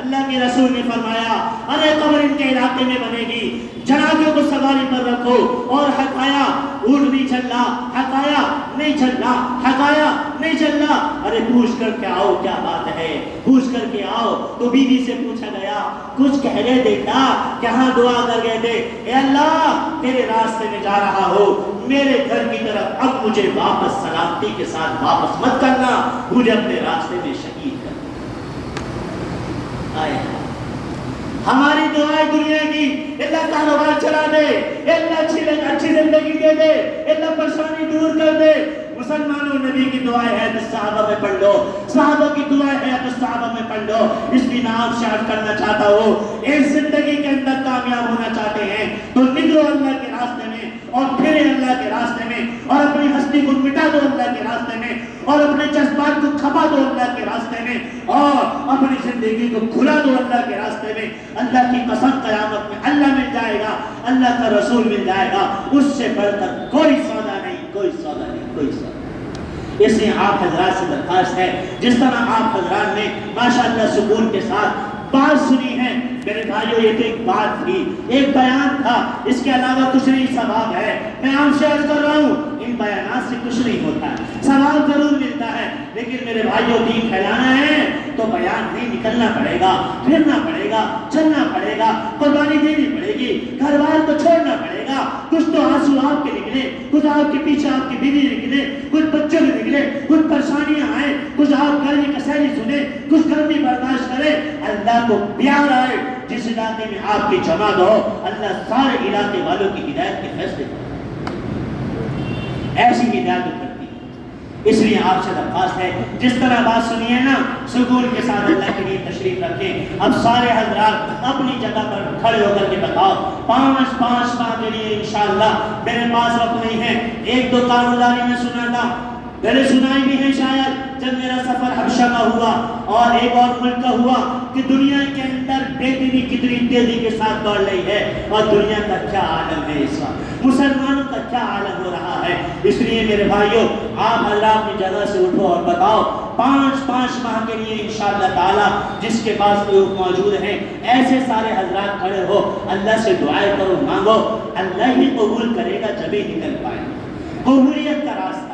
اللہ کے رسول نے فرمایا ارے قبر ان کے علاقے میں بنے گی، جنازوں کو سواری پر رکھو، اور حقایا اونٹ نہیں چل رہا، حقایا نہیں چل رہا، حقایا نہیں چل رہا، ارے پوچھ کر کے آؤ کیا بات ہے، پوچھ کر کے آؤ۔ تو بیوی سے پوچھا گیا کچھ کہہ رہے دیکھا، کہاں دعا کر گئے تھے، اے اللہ تیرے راستے میں جا رہا ہو، میرے گھر کی طرف اب مجھے واپس سلامتی کے ساتھ واپس مت کرنا، مجھے اپنے راستے میں شہید کر۔ ہماری دعائیں دنیا کی، اللہ کاروبار چلا دے، اللہ اچھی زندگی دے دے، اللہ پریشانی دور کر دے۔ مسلمانوں نبی کی دعائیں ہے تو صحابہ میں پڑھ لو، صحابہ کی دعائیں ہے تو صحابہ میں پڑھ لو۔ اس لیے میں آپ سے عرض کرنا چاہتا ہوں اس زندگی کے اندر کامیاب ہونا چاہتے ہیں تو نکلو اللہ کے راستے میں، اور پھرے اللہ کے راستے میں، اور اپنی ہستی کو مٹا دو اللہ کے راستے میں، اور اپنے جذبات کو کھپا دو اللہ کے راستے میں، اور اپنی زندگی کو کھلا دو اللہ کے راستے میں۔ اللہ کی قسم قیامت میں اللہ مل جائے گا، اللہ کا رسول مل جائے گا، اس سے بڑھ کر کوئی سودا نہیں، کوئی سودا نہیں، کوئی سودا نہیں۔ اس لیے آپ حضرات سے درخواست ہے جس طرح آپ حضرات نے ماشاءاللہ سکون کے ساتھ بات سنی ہے، میرے بھائیو یہ تو ایک بات تھی، ایک بیان تھا، اس کے علاوہ کچھ نہیں ثواب ہے۔ میں آپ سے عرض کر رہا ہوں ان بیانات سے کچھ نہیں ہوتا ہے، ثواب ضرور ملتا ہے، لیکن میرے بھائیو دین پھیلانا ہے تو بیان نہیں، نکلنا پڑے گا، پھرنا پڑے گا، چلنا پڑے گا، قربانی دینی پڑے گی، گھر بار کو چھوڑنا پڑے گا، کچھ تو آنسو آپ کے نکلے، کچھ آپ کے پیچھے آپ کی بیوی نکلے، کچھ بچوں کے نکلے، کچھ پریشانیاں آئیں، کچھ آپ گرمی کا سہری سنیں، کچھ گرمی برداشت کریں۔ اللہ کو پیار آئے جس علاقے میں آپ کی جماعت ہو، اللہ سارے علاقے والوں کی ہدایت کے فیصلے کرے، ایسی ہدایت کرتی ہے۔ اس لیے آپ سے درخواست ہے جس طرح بات سنی ہے نا سکون کے ساتھ اللہ کے لیے تشریف رکھیں۔ اب سارے حضرات اپنی جگہ پر کھڑے ہو کر کے بتاؤ، 5 ماہ کے لیے انشاءاللہ میرے پاس وقت نہیں ہے، 1-2 کارگزاری میں سنا تھا، میں نے سنائی بھی ہے شاید جب میرا سفر حبشہ کا ہوا اور ایک اور ملک کا ہوا کہ دنیا کے اندر بے دینی کتنی تیزی کے ساتھ دوڑ رہی ہے، اور دنیا کا کیا عالم ہے اس وقت، مسلمانوں کا کیا عالم ہو رہا ہے۔ اس لیے میرے بھائیوں آپ حضرات اپنی جگہ سے اٹھو اور بتاؤ 5 ماہ کے لیے انشاءاللہ تعالی جس کے پاس لوگ موجود ہیں ایسے سارے حضرات کھڑے ہو، اللہ سے دعائیں کرو، مانگو، اللہ ہی قبول کرے گا جب ہی نکل پائیں، قبولیت کا راستہ۔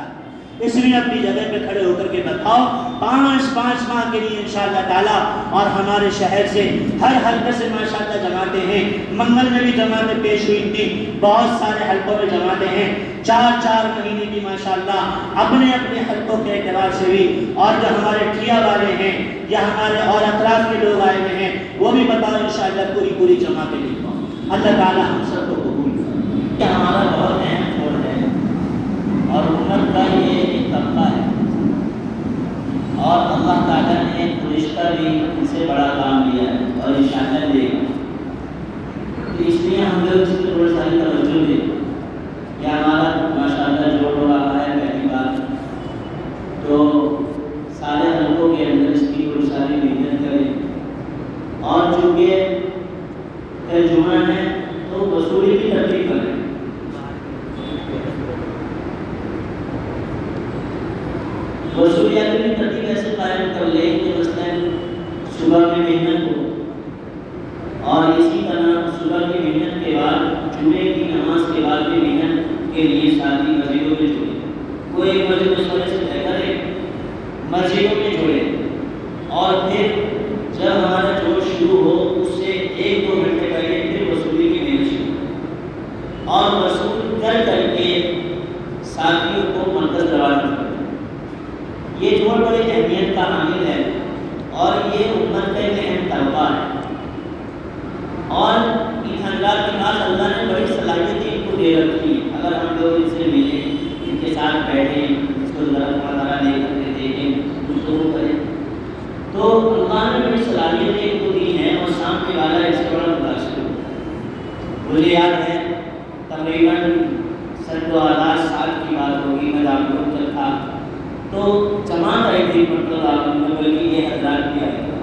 اس لیے اپنی جگہ پہ کھڑے ہو کر کے بتاؤ 5 ماہ کے لیے انشاءاللہ تعالی۔ اور ہمارے شہر سے ہر حلقے سے ماشاءاللہ جماعتیں ہیں، منگل میں بھی جماعتیں پیش ہوئی تھی، بہت سارے حلقوں میں جماعتیں ہیں، 4 مہینے کی ماشاءاللہ اپنے اپنے حلقوں کے اعتبار سے بھی۔ اور جو ہمارے ٹھیا والے ہیں یا ہمارے اور اطراف کے لوگ آئے ہوئے ہیں وہ بھی بتاؤ انشاءاللہ پوری جماعتیں لکھو۔ اللہ تعالی ہم سب کو قبول کرے۔ کہ ہمارا بہت اہم چھوڑ ہے اور امت کا یہ ایک طبقہ ہے، اور اللہ تعالیٰ نے فرشتہ بھی ان سے بڑا کام لیا ہے اور انشاءاللہ دے گا، تو اس لیے ہم لوگ اس پر بڑی ساری توجہ دیں کہ ہمارا ماشاءاللہ جوڑ ہو رہا ہے پہلی بار، تو سارے حلقوں کے اندر اس کی بڑی ساری محنت کریں، اور چونکہ ترجمہ ہے تو وصولی کی ترتیب کریں۔ وصولیات کی ترتیب ایسے قائم کر لیں کہ مثلاً صبح میں محنت ہو، اور اسی طرح صبح کی محنت کے بعد جمعے کی نماز کے بعد بھی محنت کے لیے شادی مسجدوں میں جوڑے، کوئی ایک مسجد میں سونے سے بہتر ہے مسجدوں میں جوڑے، اور پھر جب ہمارا جوڑ شروع ہو اس سے 1-2 گھنٹے پہلے پھر وصولی کی محنت شروع، اور وصول کر کے ساتھیوں کو مرکز روانہ کریں۔ یہ جوڑ بڑی اہمیت کا حامل ہے اور یہ امت کا ایک اہم طبقہ ہے، اور ان حضرات کے پاس اللہ نے بڑی صلاحیتیں ان کو دے رکھی ہیں۔ اگر ہم لوگ ان سے ملیں، ان کے ساتھ بیٹھیں، اس کو ذرا تھوڑا لے کر کے دیکھیں، گفتگو کریں، تو اللہ نے بڑی صلاحیتیں ان کو دی ہیں، اور سامنے والا اس سے بڑا متاثر ہو۔ مجھے یاد ہے تقریباً 2000 سال کی بات ہوگی، میں دارالعلوم میں تھا تو جماعت آئی تھی پٹنہ دارالعلوم میں، بلکہ یہ حضرات بھی آئے تھے۔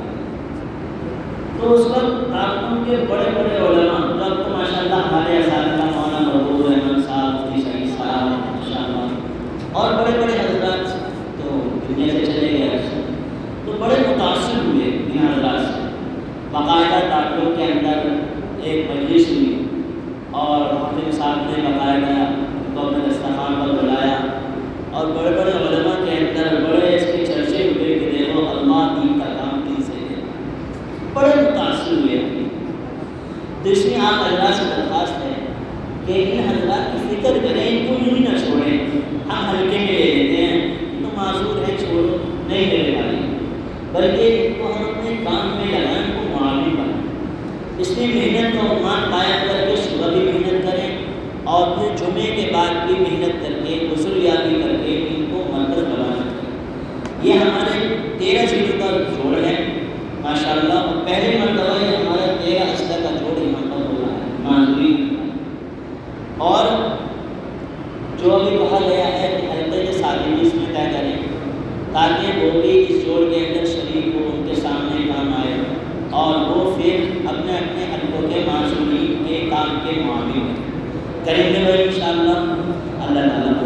تو اس وقت دارالعلوم کے بڑے بڑے علماء، تب تو ماشاء اللہ ہمارے اساتذہ مولانا محبوب رحمان صاحب، مفتی سعید صاحب ماشاء اللہ، اور بڑے بڑے حضرات تو دنیا سے چلے گئے، تو بڑے متاثر ہوئے ان حضرات سے۔ باقاعدہ دارالعلوم کے اندر ایک مجلس ہوئی اور حافظ صاحب نے باقاعدہ ان کو اپنے دسترخوان پر بلایا اور بڑے بڑے علماء کے اندر بڑے اس کے چرچے ہوئے کہ دیکھو اللہ دین کا کام دین سے ہے، بڑے متاثر ہوئے۔ تو اس میں آپ اللہ سے درخواست ہے کہ ان حضرات کی فکر کریں، ان کو یوں ہی نہ چھوڑیں، ہم ہلکے میں لے لیتے ہیں تو معذور ہے، چھوڑو، نہیں لینے والے، بلکہ ان کو ہم اپنے کام میں لگائیں، ان کو معاون بنائیں۔ اس لیے محنت کا عنوان قائم کر کے صبح بھی محنت کریں اور پھر جمعے کے بعد بھی محنت کر کے غسل یابی کر کے ان کو مرکز بنانا چاہیے۔ یہ ہمارے 13 ضلعوں کا جوڑ ہے ماشاء اللہ، اور پہلے مرتبہ یہ ہمارا 13 اضلاع کا جوڑ یہاں پر ہو رہا ہے معذوری۔ اور جو ابھی کہا گیا ہے کہ حلقے کے ساتھی بھی اس میں طے کریں تاکہ وہ بھی اس جوڑ کے اندر شریک ہو، ان کے سامنے کام آئے اور وہ پھر اپنے اپنے حلقوں کے معذورین کے کام کے معاون کریں گے بھائی انشاءاللہ۔ اللہ تعالیٰ کو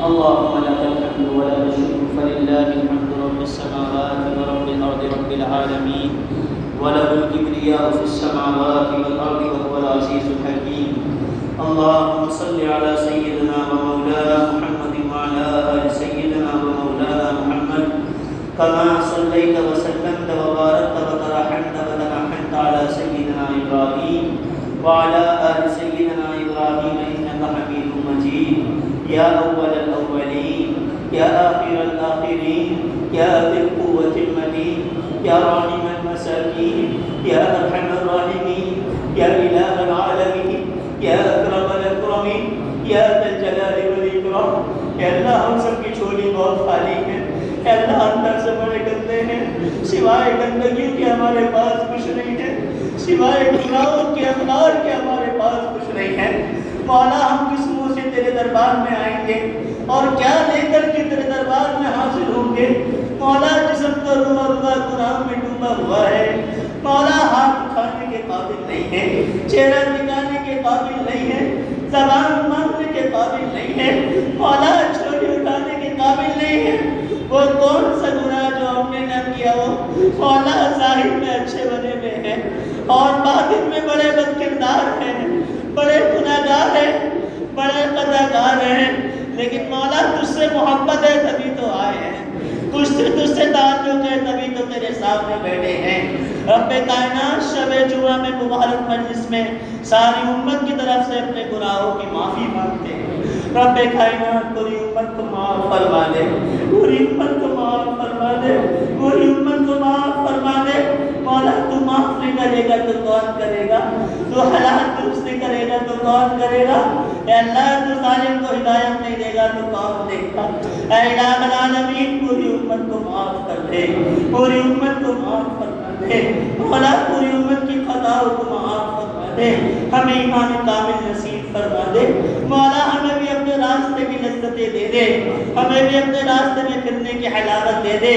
اللهم لك الحمد ولك الشكر فلله الحمد رب السماوات ورب الأرض رب العالمين وله الكبرياء في السماوات والأرض وهو العزيز الحكيم اللهم صل على سيدنا ومولانا محمد وعلى آل سيدنا ومولانا محمد كما صليت وسلمت وباركت وترحمت وتنعمت على سيدنا إبراهيم وعلى آل سيدنا إبراهيم إنك حميد مجيد يا أول الأولين يا آخر الآخرين يا ذي القوة المتين يا راحم المساكين يا أرحم الراحمين يا إله العالمين يا أكرم الأكرمين يا ذا الجلال والإكرام۔ اے اللہ ہم سب کی جھولی بہت خالی ہے، اے اللہ اندر سے بڑے گندے ہیں، سوائے گندگی کے ہمارے پاس کچھ نہیں ہے، سوائے گناہوں کے اقدار کے ہمارے پاس کچھ نہیں ہے۔ مولا ہم کس منہ سے تیرے دربار میں آئیں گے اور کیا لے کر کے تیرے دربار میں حاضر ہوں گے؟ مولا جسم تو روبہ روبہ گناہ میں ڈوبا ہوا ہے، مولا ہاتھ اٹھانے کے قابل نہیں ہے، چہرہ دکھانے کے قابل نہیں ہے، زبان مانگنے کے قابل نہیں ہے، مولا چھوٹی اٹھانے کے قابل نہیں ہے۔ وہ کون سا گناہ جو ہم نے نہ کیا ہو مولا ظاہر میں اچھے بنے ہوئے ہیں اور باطن میں بڑے بد کردار ہیں، بڑے گناہگار ہیں، بڑے قضاگار ہیں، لیکن مولا تجھ سے محبت ہے تبھی تو آئے ہیں، تجھ سے تعلق ہے تبھی تو تیرے سامنے بیٹھے ہیں۔ رب کائنات شب جمعہ میں مبارک مجلس میں ساری امت کی طرف سے اپنے گناہوں کی معافی مانگتے ہیں۔ رب کائنات پوری امت کو معاف فرما دے، پوری امت کو معاف فرما دے، پوری امت کو معاف فرما دے۔ مولا تو معاف نہیں کرے گا تو کون کرے گا؟ تو حلال درست نہیں کرے گا تو کون کرے گا؟ اے اللہ تو ظالم کو ہدایت نہیں دے گا تو کون دے گا؟ اے الہ العالمین پوری امت کو معاف کر دے، پوری امت کو معاف فرما دے، مولا پوری امت کی خطاؤں کو معاف فرما دے، ہمیں ایمان کامل نصیب فرما دے۔ مولا ہمیں بھی اپنے راستے کی لذتیں دے دے، ہمیں بھی اپنے راستے میں پھرنے کی حلاوت دے دے،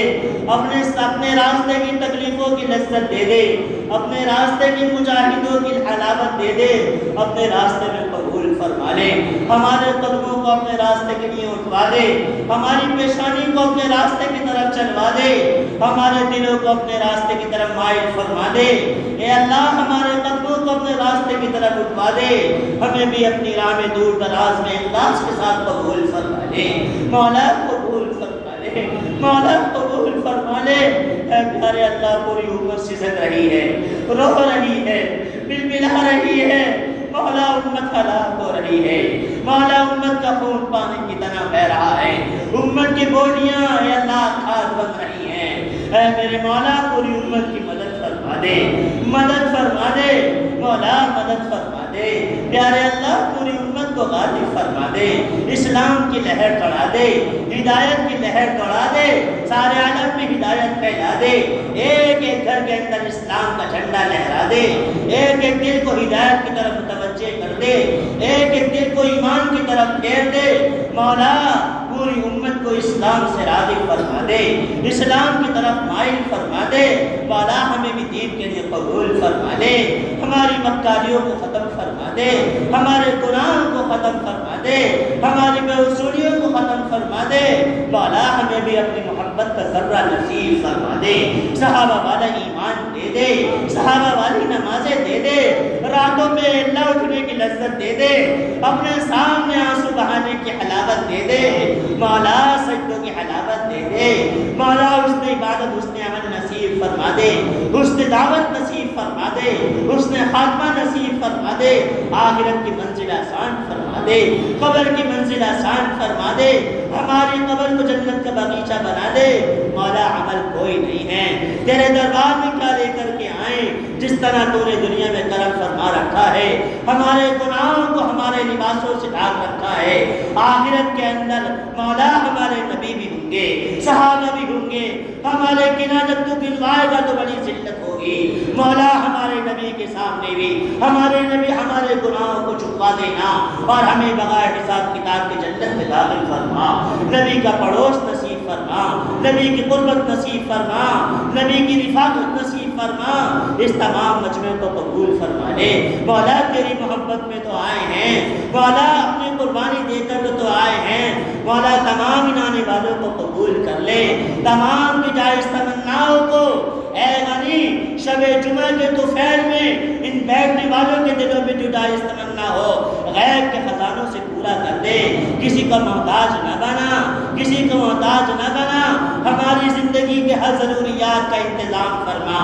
اپنے راستے کی تکلیفوں کی لذت دے دے، اپنے راستے کی مجاہدوں کی حلاوت دے دے، اپنے راستے میں قبول فرما لے، ہمارے قدموں کو اپنے راستے کے لیے اٹھوا دے، ہماری پیشانی کو اپنے راستے کی طرف چلوا دے، ہمارے دلوں کو اپنے راستے کی طرف مائل فرما دے۔ اے اللہ ہمارے قدموں کو اپنے راستے کی طرف اٹھوا دے، ہمیں بھی اپنی راہ میں دور دراز میں اخلاص کے ساتھ قبول فرما لے، مولا قبول فرما لے، مولا قبول فرما لے۔ اے پیارے اللہ پوری امت سسک رہی ہے، رو رہی ہے، بلبلا رہی ہے، مولا امت ہلاک ہو رہی ہے، مولا امت کا خون پانی کی طرح بہ رہا ہے، امت کی بوٹیاں اے اللہ کھاد بن رہی ہیں۔ اے میرے مولا پوری امت کی مدد فرما دے، مدد فرما دے، مولا مدد فرما دے۔ پیارے اللہ پوری امت امت کو غالب فرما دے، اسلام کی لہر چڑھا دے، ہدایت کی لہر چڑھا دے، سارے عالم میں ہدایت پھیلا دے، ایک ایک گھر کے اندر اسلام کا جھنڈا لہرا دے، ایک ایک دل کو ہدایت کی طرف متوجہ کر دے، ایک ایک دل کو ایمان کی طرف پھیر دے۔ مولا پوری امت کو اسلام سے راغب فرما دے، اسلام کی طرف مائل فرما دے۔ مولا ہمیں بھی دین کے لیے قبول فرما لے، ہماری مکاریوں کو ختم فرما دے، ہمارے گناہوں کو ختم فرما دے، ہماری بے اصولیوں کو ختم فرما دے۔ مولا ہمیں بھی اپنی محبت کا ذرہ نصیب فرما دے، صحابہ والا ایمان دے دے، صحابہ والی نمازیں دے دے، راتوں میں اللہ اٹھنے کی لذت دے دے، اپنے سامنے آنسو بہانے کی حلاوت دے دے، مولا سجدوں کی حلاوت دے دے، مولا حسن عبادت حسن عمل نصیب فرما دے، حسن دعوت نصیب فرما دے، حسن خاتمہ نصیب فرما دے، آخرت کی منزل آسان فرما دے، قبر کی منزل آسان فرما دے، ہماری قبر کو جنت کا باغیچہ بنا دے۔ مولا عمل کوئی نہیں ہے، تیرے دربار میں کیا لے کر کے آئیں؟ جس طرح تو نے دنیا میں کرم فرما رکھا ہے، ہمارے گناہوں کو ہمارے لباسوں سے ڈھانپ رکھا ہے، آخرت کے اندر مولا ہمارے نبی بھی ہوں گے، صحابہ بھی ہوں گے، ہمارے کناں جب تو گنوائے گا تو بڑی ذلت ہوگی۔ مولا ہمارے نبی کے سامنے بھی ہمارے نبی ہمارے گناہوں کو چھپا دینا اور ہمیں بغیر حساب کتاب کے جنت میں داخل فرما، نبی کا پڑوس نصیب فرما، نبی کی قربت نصیب فرما، نبی کی رفاقت نصیب فرما، اس تمام مجمع کو قبول فرما لے۔ مولا تیری محبت میں تو آئے ہیں، مولا اپنی قربانی دے کر تو آئے ہیں، مولا تمام ان آنے والوں کو قبول کر لے، تمام کی جائز تمناؤں کو اے غنی شب جمعہ کے طفیل میں ان بیٹھنے والوں کے دلوں میں جو جائز تمنا ہو غیب کے خزانوں سے پورا کر دے، کسی کا محتاج نہ بنا، کسی کو محتاج نہ بنا، ہماری زندگی کے ہر ضروریات کا انتظام فرما،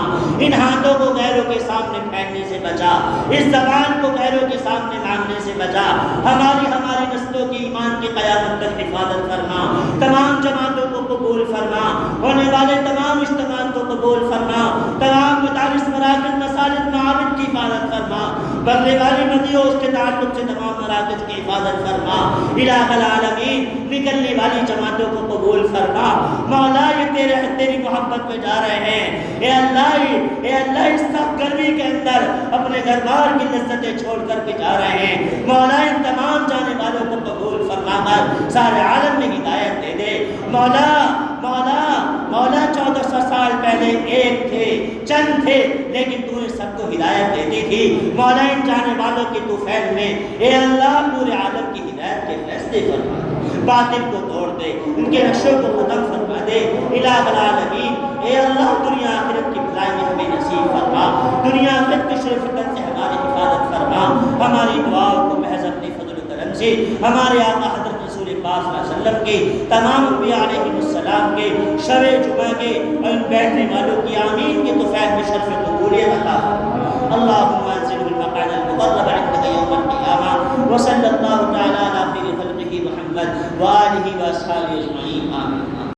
ان ہاتھوں کو غیروں کے سامنے پھیلنے سے بچا، اس زبان کو غیروں کے سامنے مانگنے سے بچا، ہماری نسلوں کی ایمان کی قیامت تک حفاظت فرما، تمام جماعتوں کو قبول فرما، ہونے والے تمام اجتماعات کو قبول فرما، تمام مدارس مراکز مساجد معابد کی حفاظت فرما، بغلے والی ندیوں اس کے تعلق سے تمام مراکز کی حفاظت فرما، الہ العالمین نکلنے والی جماعتوں کو قبول فرما۔ مولا یہ تیری محبت میں جا رہے ہیں، اے اللہ اس سخت گرمی کے اندر اپنے گھر بار کی لذتیں چھوڑ کر کے جا رہے ہیں، مولا ان تمام جانے والوں کو قبول فرما کر سارے عالم میں ہدایت دے دے۔ مولا 1400 سال پہلے ایک تھے، چند تھے، لیکن تو نے سب کو ہدایت دیتی تھی، مولا ان جانے والوں کے طفیل میں اے اللہ پورے عالم کی ہدایت کے فیصلے فرما دے، باطل کو توڑ دے، ان کے نقشوں کو ختم فرما دے، الہ العالمین اے اللہ دنیا آخرت کی بھلائی ہمیں نصیب فرما، دنیا آخرت کی شرف فتن سے ہماری حفاظت فرما، ہماری دعاؤں کو محض اپنے فضل و کرم سے ہمارے آقا حضرت رسول پاک صلی اللہ علیہ وسلم کے تمام انبیاء علیہ السلام کے شب جمعہ کے اور ان بیٹھنے والوں کی آمین کے طفیل میں شرف قبولیت عطا فرما۔ اللہم انزل المقعد المقرب عندك يوم القیامہ، وصلی اللہ تعالی علی خیر خلقہ محمد وآلہ واصحابہ اجمعین، آمین۔